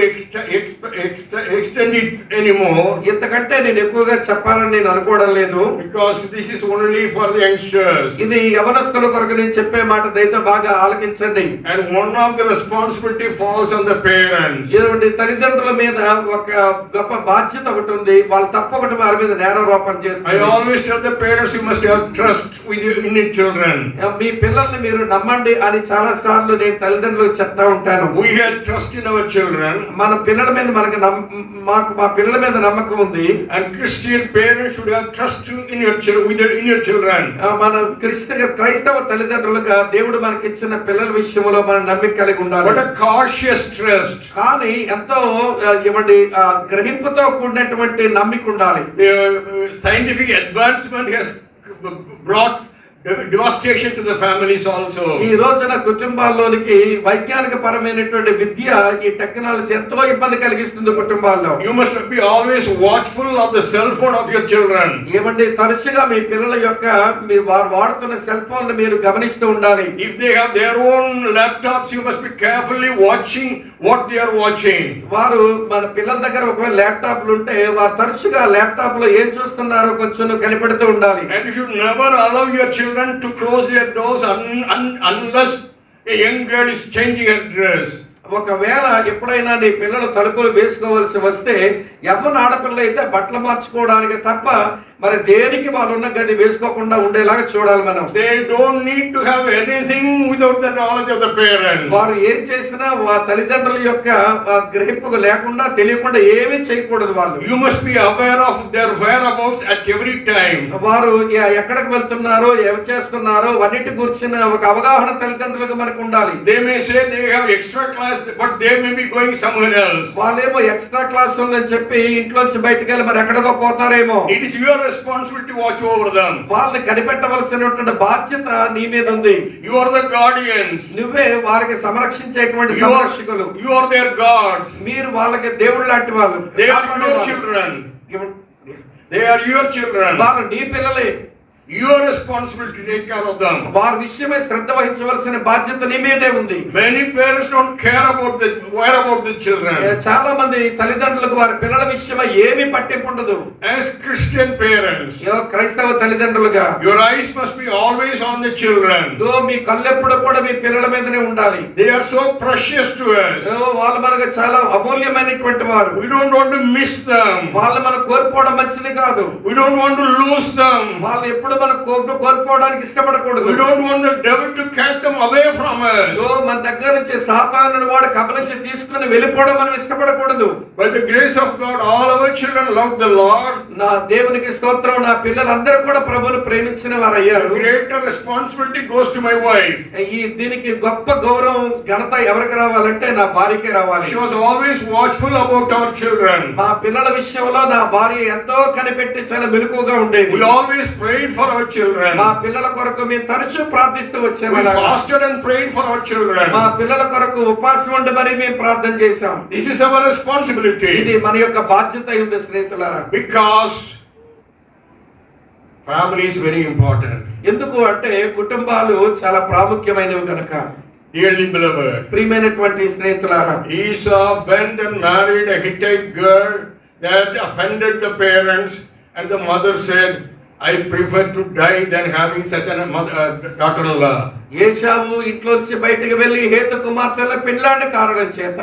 extend it anymore. ఇంతకంటే నేను ఎక్కువగా చెప్పాలని నేను అనుకోవడం లేదు. Because this is only for the youngsters. ఇది యవనస్తుల కొరకు నేను చెప్పే మాట దయతో బాగా ఆలకించండి. And one of the responsibility falls on the parents. ఇటువంటి తల్లిదండ్రుల మీద ఒక గొప్ప బాధ్యత ఒకటి ఉంది. వాళ్ళు తప్పొకటి వారి మీద నేరారోపణ చేస్తారు. I always tell the parents you must have trust with your children. మీ పిల్లల్ని మీరు నమ్మండి అని చాలా సార్లు నేను తల్లిదండ్రులకు చెప్తా ఉంటాను. We have trust in our children. మన పిల్లల మీద మనకు మా పిల్లల మీద నమ్మకం ఉంది. And Christian parents should have trust in your children. మన క్రైస్తవ తల్లిదండ్రులుగా దేవుడు మనకి ఇచ్చిన పిల్లల విషయంలో మన నమ్మిక కలిగి కలిగి ఉండాలి. But a cautious trust. కానీ ఎంతో ఏమండి గ్రహింపుతో కూడినటువంటి నమ్మిక ఉండాలి. Scientific advancement has brought devastation to the families also. ఈ రోజున కుటుంబాల్లోనికి వైజ్ఞానిక పరమైనటువంటి విద్య ఈ టెక్నాలజీ ఎంతో ఇబ్బంది కలిగిస్తుంది కుటుంబాల్లో. You must be always watchful of the cell phone of your children. ఏమండి తరచుగా మీ పిల్లల యొక్క వారు వాడుతున్న సెల్ ఫోన్లు మీరు గమనిస్తూ ఉండాలి. If they have their own laptops, you must be carefully watching what they are watching. వారు మన పిల్లల దగ్గర ఒకవేళ ల్యాప్టాప్లు ఉంటే వారు తరచుగా ల్యాప్టాప్ లో ఏం చూస్తున్నారో కొంచెం కనిపెడుతూ ఉండాలి. And you should never allow your children to close their doors unless a young girl is changing her dress. ఒకవేళ ఎప్పుడైనా నీ పిల్లలు తలుపులు వేసుకోవాల్సి వస్తే ఎవరు ఆడపిల్ల అయితే బట్టలు మార్చుకోవడానికి తప్ప మరి దేనికి వాళ్ళు ఉన్న గది వేసుకోకుండా ఉండేలాగా చూడాలి మనం. They don't need to have anything without the knowledge of the parents. వారు ఏం చేసినా తల్లిదండ్రుల యొక్క గ్రహింపు లేకుండా తెలియకుండా ఏమీ చేయకూడదు. వాళ్ళు You must be aware of their whereabouts at every time. వారు ఎక్కడికి వెళ్తున్నారో ఏం చేస్తున్నారో అన్నిటి గురించిన ఒక అవగాహన తల్లిదండ్రులకు మనకు ఉండాలి. They may say they have extra class, but they may be going somewhere else. వాళ్ళేమో ఎక్స్ట్రా క్లాస్ ఉందని చెప్పి ఇంట్లోంచి బయటకు వెళ్ళి మరి ఎక్కడికో పోతారేమో. It is your responsibility to watch over them. వాళ్ళని కనిపెట్టవలసినటువంటి బాధ్యత నీ మీద ఉంది. You are the guardians. నువ్వే వారికి సంరక్షించేటువంటి సంరక్షకులు. You are their guards. మీరు వాళ్ళకి దేవుడు లాంటి వాళ్ళు. They are your children. They are your children. వాళ్ళు నీ పిల్లలే. Your responsibility to take care of them. వారి విషయమై శ్రద్ధ వహించవలసిన బాధ్యత నీ మీదే ఉంది. Many parents don't care about the whereabouts of the children. చాలా మంది తల్లిదండ్రులకు వారి పిల్లల విషయమై ఏమీ పట్టింపు ఉండదు. As Christian parents, క్రైస్తవ తల్లిదండ్రులుగా your eyes must be always on the children. మీ కళ్ళెప్పుడు కూడా మీ పిల్లల మీదనే ఉండాలి. They are so precious to us. వాళ్ళు మనకు చాలా అమూల్యమైనటువంటి వారు. We don't want to miss them. వాళ్ళు మనం కోల్పోవడం మంచిది కాదు. We don't want to lose them. వాళ్ళు ఎప్పుడు మనం కోల్పోవడానికి ఇష్టపడకూడదు. We don't want the devil to catch them away from us. మన దగ్గర నుంచి సాతానుడు వాడు కబలించి తీసుకుని వెళ్ళిపోవడం మనం ఇష్టపడకూడదు. By the grace of God, all our children love the Lord. నా దేవునికి స్తోత్రం. నా పిల్లలందరూ కూడా ప్రభువును ప్రేమించిన వారు అయ్యారు. Greater responsibility goes to my wife. దీనికి గొప్ప గౌరవం ఘనత ఎవరికి రావాలంటే నా భార్యకే రావాలి. She was always watchful about our children. మా పిల్లల విషయంలో నా భార్య ఎంతో కనిపెట్టి చాలా మెలకువగా ఉండేది. We always prayed for our children. మా పిల్లల కొరకు మేము తరచూ ప్రార్థిస్తూ వచ్చాము. We fasted and prayed for our children. మా పిల్లల కొరకు ఉపవాసం ఉండి మరి మేము ప్రార్థన చేశాం. This is our responsibility. ఇది మన యొక్క బాధ్యత ఉంది స్నేహితులారా. Because family is very important. ఎందుకు అంటే కుటుంబాలు చాలా ప్రాముఖ్యమైనవి కనుక. Dearly beloved, ప్రియమైనటువంటి స్నేహితులారా, Esau went and married a Hittite girl that offended the parents, and the mother said, I prefer to die than having such a daughter-in-law. ఏశావు ఇంట్లోంచి బయటికి వెళ్ళి హేతు కుమార్తెల పెళ్ళాంటి కారణం చేత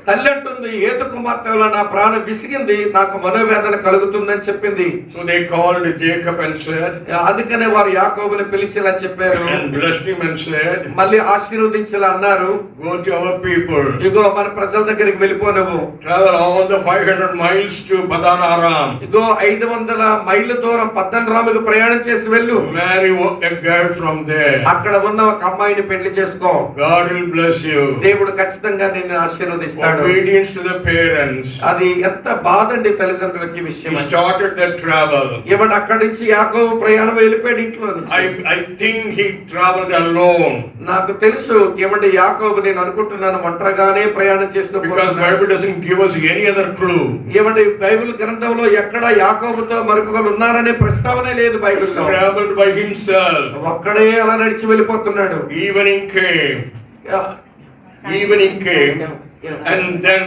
తల్లి అంటుంది, హేతు కుమార్తెల నా ప్రాణం విసిగింది, నాకు మనోవేదన కలుగుతుందని చెప్పింది. So they called Jacob and said, అందుకనే వారు యాకోబుని పిలిచేలా చెప్పారు. and blessed him and said, మళ్ళీ ఆశీర్వదించేలా అన్నారు, go to our people. ఇగో మన ప్రజల దగ్గరికి వెళ్ళిపోనవు. Travel all the 500 miles to Padan Aram. ఇగో 500 మైళ్ళ దూరం పద్దనరాముకు ప్రయాణం చేసి వెళ్ళు. Marry a girl from there. అక్కడ ఉన్న ఒక అమ్మాయిని పెళ్లి చేసుకో. God will bless you. దేవుడు ఖచ్చితంగా నిన్ను ఆశీర్వదిస్తాడు. Obedience to the parents. అది ఎంత బాధండి తల్లిదండ్రులకి విషయం. He started that travel. ఏమంటే అక్కడి నుంచి యాకోబు ప్రయాణం వెళ్ళిపోయాడు ఇంట్లో నుంచి. I think he traveled alone. నాకు తెలుసు ఏమంటే యాకోబు, నేను అనుకుంటున్నాను ఒంటరిగానే ప్రయాణం చేస్తూ. Because Bible doesn't give us any other clue. ఏమంటే బైబిల్ గ్రంథంలో ఎక్కడ యాకోబుతో మరొకరు ఉన్నారనే ప్రస్తావనే లేదు బైబిల్లో. Traveled by himself. ఒక్కడే అలా నడిచి వెళ్ళిపోతున్నాడు. Evening came. And then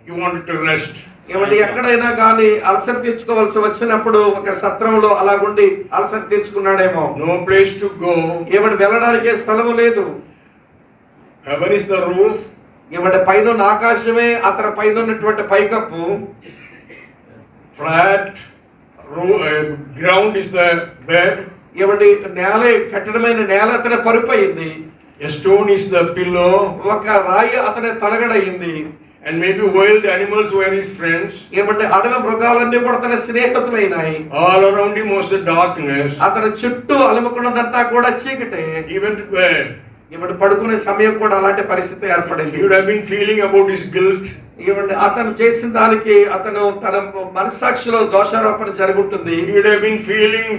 he wanted to rest. ఏమంటే ఎక్కడైనా కానీ అలసట తీర్చుకోవాల్సి వచ్చినప్పుడు ఒక సత్రంలో అలాగుండి అలసట తీర్చుకున్నాడేమో. No place to go. ఏమంటే వెళ్ళడానికి స్థలము లేదు. Heaven is the roof. ఏమంటే పైన ఆకాశమే అతని పైన ఉన్నటువంటి పైకప్పు. Flat ground is the bed. ఏమంటే నేల కఠినమైన నేల అతని పరుపయింది. A stone is the pillow. ఒక రాయి అతని తలగడయింది. And maybe wild animals were his friends. ఏమంటే అడవి మృగాలన్నీ కూడా తన స్నేహితులైనాయి. All around him was the darkness. అతని చుట్టూ అలుముకున్నదంతా కూడా చీకటే. He went to bed. ఇవన్నీ పడుకునే సమయం కూడా అలాంటి పరిస్థితి He ఏర్పడింది. would have been feeling about his guilt. ఇవన్నీ అతను చేసిన దానికి అతను తన మనస్సాక్షిలో దోషారోపణ జరుగుతుంది. He would have been feeling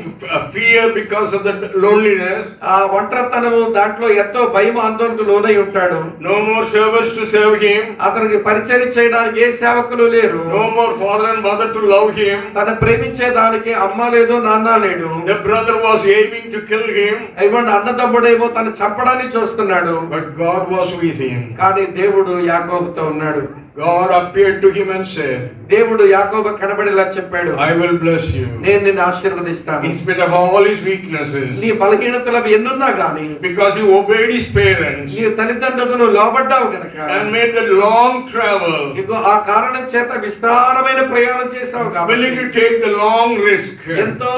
fear because of the loneliness. ఆ ఒంటరితనము దాంట్లో ఎంతో భయం ఆందోళనకు లోనై ఉంటాడు. No more servants to serve him. అతనికి పరిచయం చేయడానికి ఏ సేవకులు లేరు. No more father and mother to love him. తన ప్రేమించే దానికి అమ్మ లేదు, నాన్న లేడు. The brother was aiming to kill him. ఇవ్వండి అన్నదమ్ముడేమో తను చంపడానికి చూస్తున్నాడు. But God was with him. కానీ దేవుడు యాకోబుతో ఉన్నాడు. God appeared to him and said, దేవుడు యాకోబు కనబడేలా చెప్పాడు, I will bless you. నేను నిన్ను ఆశీర్వదిస్తాను. In spite of all his weaknesses. నీ బలహీనతలు ఎన్నున్నా గానీ, Because he obeyed his parents. నీ తల్లిదండ్రులకు నువ్వు లోబడ్డావు గనక, And made the long travel. ఇగో ఆ కారణం చేత విస్తారమైన ప్రయాణం చేశావు కాబట్టి, Willing to take the long risk. ఎంతో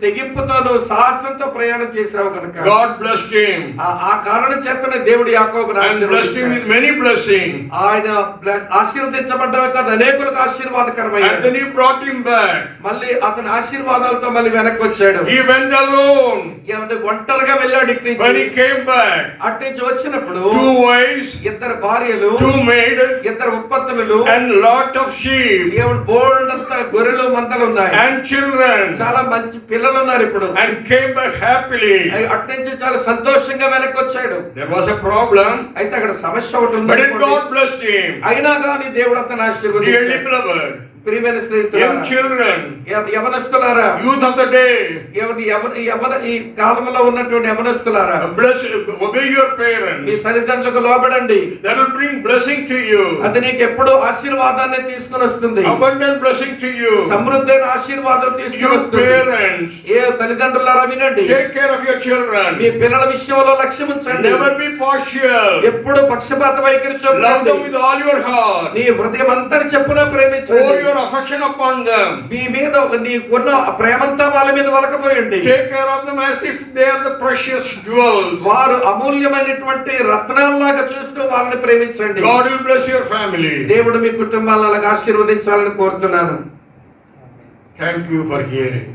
తెగింపుతో నువ్వు సాహసంతో ప్రయాణం చేశావు గనక God blessed him. ఆ కారణం చేతనే దేవుడు యాకోబును And blessed him with many blessings. ఆయన ఆశీర్వదించబడ్డమే కాదు అనేకులకు ఆశీర్వాదకరమైన. And then he brought him back. మళ్ళీ అతని ఆశీర్వాదాలతో మళ్ళీ వెనక్కి వచ్చాడు. He went alone. ఒంటరిగా వెళ్ళాడు. ఇక్కడి When he నుంచి came back, అటు నుంచి వచ్చినప్పుడు 2 wives, 2 భార్యలు, 2 maids, 2 ఉత్పత్తులు, and lot of sheep, బోల్డంత గొర్రెలు మందలు ఉన్నాయి, and children, చాలా మంచి పిల్లలు ఉన్నారు ఇప్పుడు. and came back happily. అటు నుంచి చాలా సంతోషంగా వెనక్కి వచ్చాడు. There was a problem, అయితే అక్కడ సమస్య ఒకటి ఉంది. but God blessed him. అయినా కానీ దేవుడు అతను Dearly ఆశీర్వదించాడు. beloved, ప్రియమైన young స్నేహితులారా, children, యవనస్తులారా, youth of the day, ఈ కాలంలో ఉన్నటువంటి యవనస్తులారా, bless, obey your me parents. తల్లిదండ్రులకు లోబడండి. That will bring blessing to you, అది నీకు ఎప్పుడు ఆశీర్వాదాన్ని తీసుకుని వస్తుంది. abundant blessing to you. సమృద్ధైన ఆశీర్వాదం తీసుకుని You వస్తుంది. parents, ఏ తల్లిదండ్రులారా వినండి, take care of your children. మీ పిల్లల విషయంలో లక్ష్యం ఉంచండి. Never be partial. ఎప్పుడు పక్షపాత వైఖరి Love చూపకండి. them with all your heart. నీ హృదయం అంతటి చెప్పున Pour ప్రేమించండి. your affection upon them. మీ మీద నీకున్న ప్రేమంతా వాళ్ళ మీద వలకపోయండి. Take care of them as if they are the precious jewels. వారు అమూల్యమైనటువంటి రత్నాల్లాగా చూస్తూ వాళ్ళని ప్రేమించండి. God will bless your family. దేవుడు మీ కుటుంబాలను అలాగా ఆశీర్వదించాలని కోరుతున్నాను. Thank you for hearing.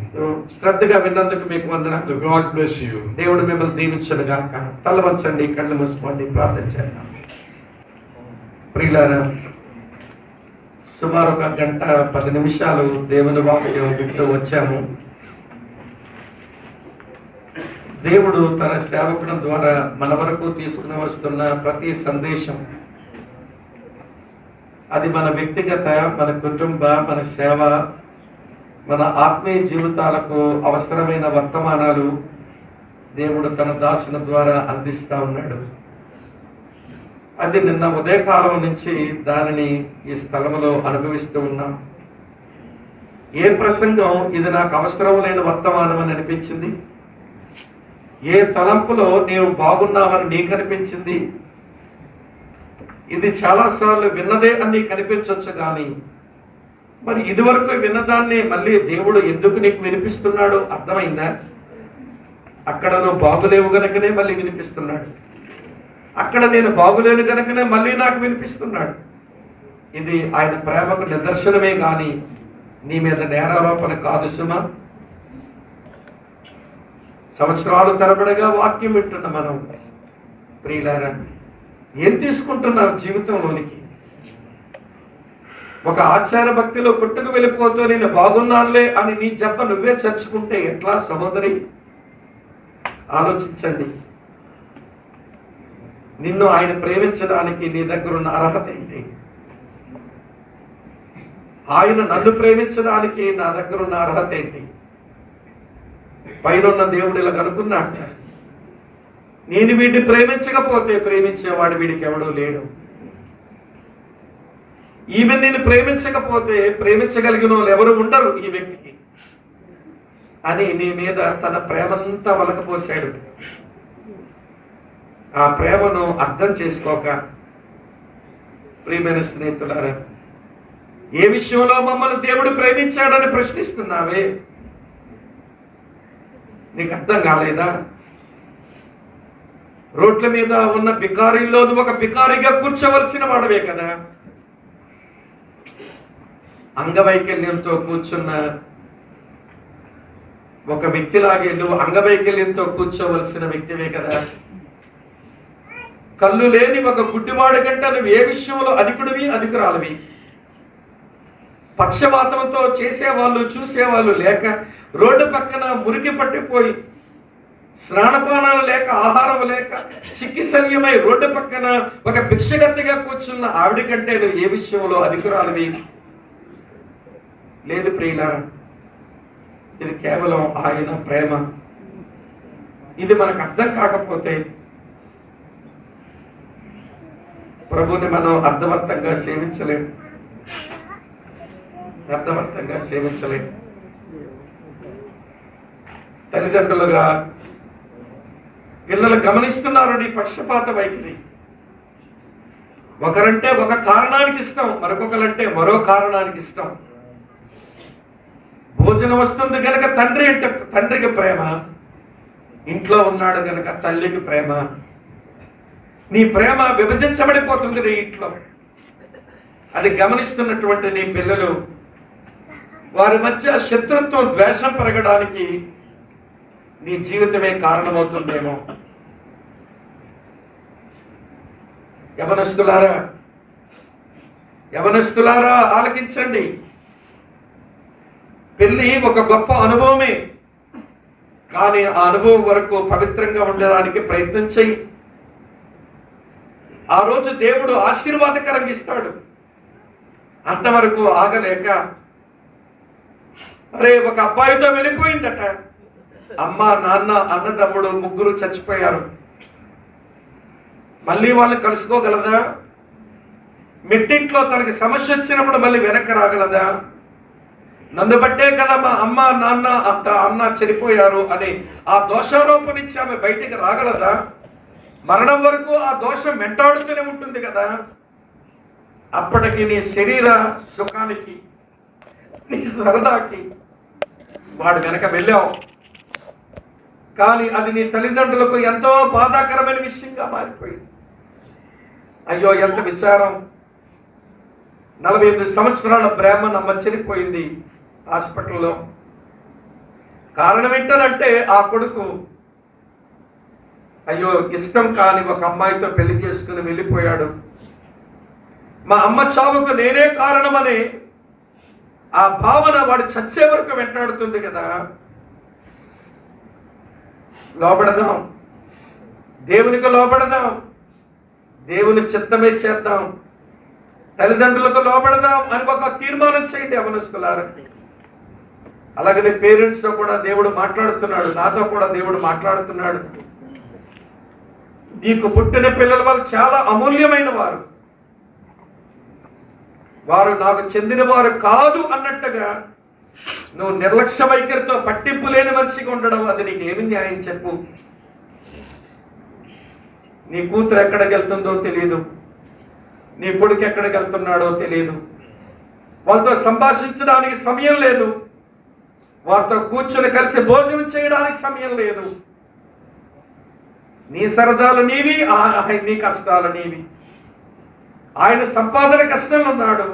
శ్రద్ధగా విన్నందుకు మీకు వందనాలు. God bless you. దేవుడు మిమ్మల్ని దీవించును గాక. తల వంచండి, కళ్ళు మూసుకోండి, ప్రార్థన చేద్దాం. ప్రియులారా, సుమారు 1 గంట 10 నిమిషాలు దేవుని వాక్యం వింటూ వచ్చాము. దేవుడు తన సేవకుల ద్వారా మన వరకు తీసుకుని వస్తున్న ప్రతి సందేశం, అది మన వ్యక్తిగత, మన కుటుంబ, మన సేవ, మన ఆత్మీయ జీవితాలకు అవసరమైన వర్తమానాలు దేవుడు తన దాసుల ద్వారా అందిస్తా ఉన్నాడు. అది నిన్న ఉదయకాలం నుంచి దానిని ఈ స్థలంలో అనుభవిస్తూ ఉన్నాం. ఏ ప్రసంగం ఇది నాకు అవసరం లేని వర్తమానం అని అనిపించింది, ఏ తలంపులో నీవు బాగున్నావని నీకు అనిపించింది, ఇది చాలాసార్లు విన్నదే అని నీకు అనిపించవచ్చు. కానీ మరి ఇదివరకు విన్నదాన్ని మళ్ళీ దేవుడు ఎందుకు నీకు వినిపిస్తున్నాడు అర్థమైందా? అక్కడ నువ్వు బాగులేవు గనుకనే మళ్ళీ వినిపిస్తున్నాడు, అక్కడ నేను బాగులేను గనుకనే మళ్ళీ నాకు వినిపిస్తున్నాడు. ఇది ఆయన ప్రేమకు నిదర్శనమే కానీ నీ మీద నేరారోపణ కాదు సుమా. సంవత్సరాలు తరబడిగా వాక్యం వింటున్న మనం ప్రియులారా, ఏం తీసుకుంటున్నావు జీవితంలోనికి? ఒక ఆచార భక్తిలో పుట్టుకు వెళ్ళిపోతూ నేను బాగున్నానులే అని నీ చెప్ప నువ్వే చర్చుకుంటే ఎట్లా సహోదరి? ఆలోచించండి. నిన్ను ఆయన ప్రేమించడానికి నీ దగ్గర ఉన్న అర్హత ఏంటి? ఆయన నన్ను ప్రేమించడానికి నా దగ్గర ఉన్న అర్హత ఏంటి? పైన దేవుడు ఇలా అనుకున్నాడు, నేను వీడిని ప్రేమించకపోతే ప్రేమించేవాడు వీడికి ఎవడూ లేడు. ఈమె నేను ప్రేమించకపోతే ప్రేమించగలిగిన వాళ్ళు ఎవరు ఉండరు ఈ వ్యక్తికి అని నీ మీద తన ప్రేమంతా వలకపోసాడు. ఆ ప్రేమను అర్థం చేసుకోక ప్రియమైన స్నేహితులారా, ఏ విషయంలో మమ్మల్ని దేవుడు ప్రేమించాడని ప్రశ్నిస్తున్నావే? నీకు అర్థం కాలేదా? రోడ్ల మీద ఉన్న బికారీల్లో నువ్వు ఒక బికారిగా కూర్చోవలసిన వాడవే కదా. అంగవైకల్యంతో కూర్చున్న ఒక వ్యక్తిలాగే నువ్వు అంగవైకల్యంతో కూర్చోవలసిన వ్యక్తివే కదా. కళ్ళు లేని ఒక గుడ్డివాడి కంటే నువ్వు ఏ విషయంలో అధికుడివి అధికురాలివి. పక్షవాతంతో చేసేవాళ్ళు చూసేవాళ్ళు లేక రోడ్డు పక్కన మురికి పట్టిపోయి స్నానపానాలు లేక ఆహారం లేక చిక్కిశల్యమై రోడ్డు పక్కన ఒక భిక్షగత్తిగా కూర్చున్న ఆవిడ కంటే నువ్వు ఏ విషయంలో అధికురాలివి? లేదు ప్రియులారా, ఇది కేవలం ఆయన ప్రేమ. ఇది మనకు అర్థం కాకపోతే ప్రభుని మనం అర్థవంతంగా సేవించలేము. తల్లిదండ్రులుగా పిల్లలు గమనిస్తున్నారు నీ పక్షపాత వైఖరి. ఒకరంటే ఒక కారణానికి ఇష్టం, మరొకరంటే మరో కారణానికి ఇష్టం. భోజనం వస్తుంది గనక తండ్రి అంటే తండ్రికి ప్రేమ, ఇంట్లో ఉన్నాడు గనక తల్లికి ప్రేమ. నీ ప్రేమ విభజించబడిపోతుంది నీ ఇంట్లో. అది గమనిస్తున్నటువంటి నీ పిల్లలు వారి మధ్య శత్రుత్వం, ద్వేషం పెరగడానికి నీ జీవితమే కారణమవుతుందేమో. యవనస్తులారా ఆలకించండి. పెళ్లి ఒక గొప్ప అనుభవమే, కానీ ఆ అనుభవం వరకు పవిత్రంగా ఉండడానికి ప్రయత్నం చెయ్యి. ఆ రోజు దేవుడు ఆశీర్వాదకరంగా ఇస్తాడు. అంతవరకు ఆగలేక అరే ఒక అబ్బాయితో వెళ్ళిపోయిందట. అమ్మ నాన్న అన్నదమ్ముడు ముగ్గురు చచ్చిపోయారు. మళ్ళీ వాళ్ళని కలుసుకోగలదా? మెట్టింట్లో తనకి సమస్య వచ్చినప్పుడు మళ్ళీ వెనక్కి రాగలదా? నన్ను బట్టే కదా మా అమ్మ నాన్న అన్న చనిపోయారు అని ఆ దోషారోపణ నుంచి ఆమె బయటికి రాగలదా? మరణం వరకు ఆ దోషం వెంటాడుతూనే ఉంటుంది కదా. అప్పటికి నీ శరీర సుఖానికి, నీ సరదాకి వాడు వెనక వెళ్ళావు. కానీ అది నీ తల్లిదండ్రులకు ఎంతో బాధాకరమైన విషయంగా మారిపోయింది. అయ్యో ఎంత విచారం. 48 సంవత్సరాల బ్రాహ్మణ అమ్మ చనిపోయింది హాస్పిటల్లో. కారణం ఏంటంటే ఆ కొడుకు అయ్యో ఇష్టం కాని ఒక అమ్మాయితో పెళ్లి చేసుకుని వెళ్ళిపోయాడు. మా అమ్మ చావుకు నేనే కారణమని ఆ భావన వాడు చచ్చే వరకు వెంటాడుతుంది కదా. లోబడదాం, దేవునికి లోబడదాం, దేవుని చిత్తమే చేద్దాం, తల్లిదండ్రులకు లోబడదాం అని ఒక తీర్మానం చేయండి యవనస్తులారా. అలాగనే పేరెంట్స్ తో కూడా దేవుడు మాట్లాడుతున్నాడు, నాతో కూడా దేవుడు మాట్లాడుతున్నాడు. నీకు పుట్టిన పిల్లల వాళ్ళు చాలా అమూల్యమైన వారు, వారు నాకు చెందిన వారు కాదు అన్నట్టుగా నువ్వు నిర్లక్ష్య వైఖరితో పట్టింపు లేని మనిషిగా ఉండడం అది నీకు ఏమి న్యాయం చెప్పు. నీ కూతురు ఎక్కడికి వెళ్తుందో తెలియదు, నీ కొడుకు ఎక్కడికి వెళ్తున్నాడో తెలియదు, వాళ్ళతో సంభాషించడానికి సమయం లేదు, వారితో కూర్చొని కలిసి భోజనం చేయడానికి సమయం లేదు. నీ సరదాలు నీవి, నీ కష్టాలు నీవి. ఆయన సంపాదన కష్టంలో ఉన్నాడు,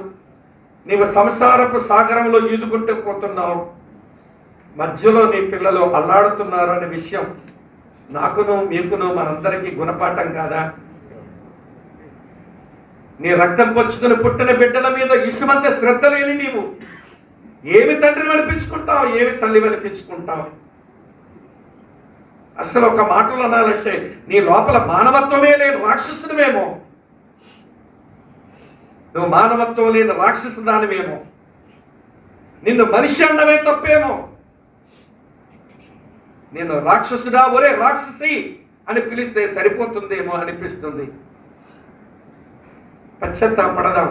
నీవు సంసారపు సాగరంలో ఈదుకుంటూ పోతున్నావు. మధ్యలో నీ పిల్లలు అల్లాడుతున్నారు అనే విషయం నాకును మీకును మనందరికీ గుణపాఠం కాదా? నీ రక్తం పంచుకుని పుట్టిన బిడ్డల మీద ఇసుమంత శ్రద్ధ లేని నీవు ఏమి తండ్రిని అనిపించుకుంటావు, ఏమి తల్లి అనిపించుకుంటావు? అసలు ఒక మాటలు అనాలంటే నీ లోపల మానవత్వమే లేని రాక్షసునివేమో, నువ్వు మానవత్వం లేని రాక్షసు దానివేమో, నిన్ను మనిషి అన్నమే తప్పేమో. నేను రాక్షసుడా, ఒరే రాక్షసి అని పిలిస్తే సరిపోతుందేమో అనిపిస్తుంది. పశ్చాత్తాపడదాం.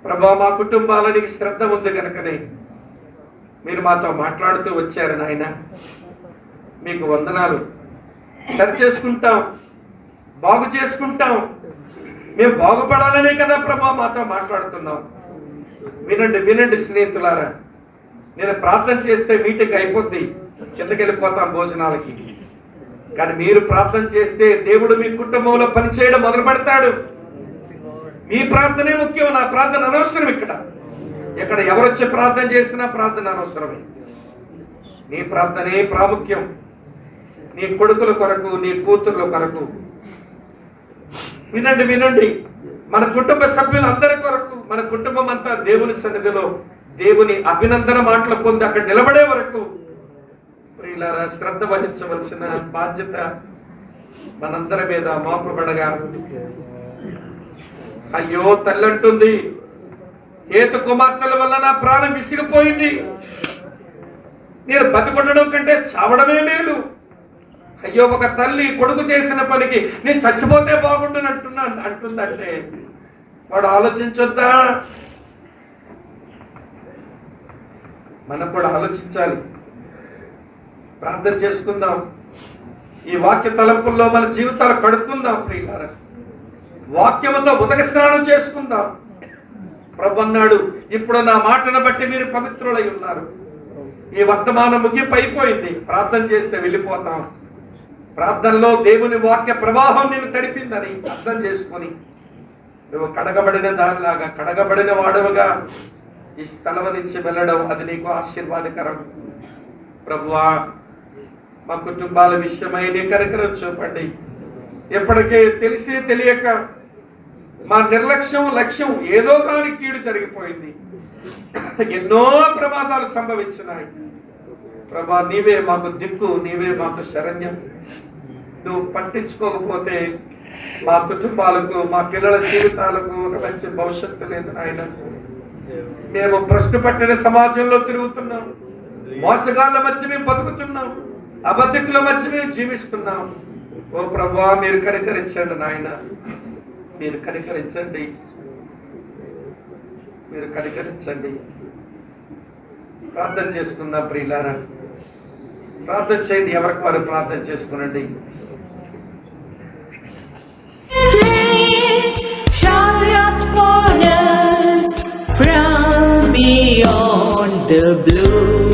ప్రభా, మా కుటుంబాలనికి శ్రద్ధ ఉంది కనుకనే మీరు మాతో మాట్లాడుతూ వచ్చారు నాయన, మీకు వందనాలు. సరి చేసుకుంటాం, బాగు చేసుకుంటాం. మేము బాగుపడాలనే కదా ప్రభా మాతో మాట్లాడుతున్నాం. వినండి వినండి స్నేహితులారా, నేను ప్రార్థన చేస్తే మీటింగ్ అయిపోద్ది, కిందకి వెళ్ళిపోతాం భోజనాలకి. కానీ మీరు ప్రార్థన చేస్తే దేవుడు మీ కుటుంబంలో పనిచేయడం మొదలు పెడతాడు. మీ ప్రార్థనే ముఖ్యం, నా ప్రార్థన అనవసరం. ఇక్కడ ఎవరొచ్చి ప్రార్థన చేసినా ప్రార్థన అనవసరమే. నీ ప్రార్థనే ప్రాముఖ్యం. నీ కొడుకుల కొరకు, నీ కూతుర్ల కొరకు, వినండి వినండి, మన కుటుంబ సభ్యులందరి కొరకు, మన కుటుంబం అంతా దేవుని సన్నిధిలో దేవుని అభినందన మాటలు పొంది అక్కడ నిలబడే వరకు ప్రియులారా శ్రద్ధ వహించవలసిన బాధ్యత మనందరి మీద మోపబడగా, అయ్యో తల్లి అంటుంది, ఏత కుమార్తెల వల్ల నా ప్రాణం విసిగిపోయింది, నేను బతికొట్టడం కంటే చావడమే మేలు. అయ్యో ఒక తల్లి కొడుకు చేసిన పనికి నేను చచ్చిపోతే బాగుండునంటున్నా అంటుందంటే వాడు ఆలోచించొద్దా? మనం కూడా ఆలోచించాలి. ప్రార్థన చేసుకుందాం, ఈ వాక్య తలంపుల్లో మన జీవితాలు కడుక్కుందాం ప్రియులారా, వాక్యముతో ఉదక స్నానం చేసుకుందాం. ప్రభు అన్నాడు, ఇప్పుడు నా మాటను బట్టి మీరు పవిత్రులై ఉన్నారు. ఈ వర్తమానం ముగింపు అయిపోయింది, ప్రార్థన చేస్తే వెళ్ళిపోతాం. ప్రార్థనలో దేవుని వాక్య ప్రవాహం నేను తడిపిందని అర్థం చేసుకొని నువ్వు కడగబడిన దానిలాగా, కడగబడిన వాడవుగా ఈ స్థలం నుంచి వెళ్ళడం, అది నీకు ఆశీర్వాదకరం. ప్రభువా, మా కుటుంబాల విషయమై నీ కనికరం చూపండి. ఎప్పటికే తెలిసి తెలియక మా నిర్లక్ష్యం లక్ష్యం ఏదో కాని కీడు జరిగిపోయింది, ఎన్నో ప్రమాదాలు సంభవించినాయి. ప్రభా, నీవే మాకు దిక్కు, నీవే మాకు శరణ్యం. నువ్వు పట్టించుకోకపోతే మా కుటుంబాలకు, మా పిల్లల జీవితాలకు మంచి భవిష్యత్తు లేదు నాయన. మేము ప్రశ్న పట్టిన సమాజంలో తిరుగుతున్నాం, మోసగాళ్ళ మధ్య మేము బతుకుతున్నాం, అబద్ధికుల మధ్య మేము జీవిస్తున్నాం. ఓ ప్రభువా, మీరు కనికరించండి నాయన, మీరు కనికరించండి, మీరు కనికరించండి. ప్రార్థన చేసుకుందాం ప్రియులారా, ప్రార్థన చేయండి, ఎవరికి వారు ప్రార్థన చేసుకునండి. Shine upon us from beyond the blue.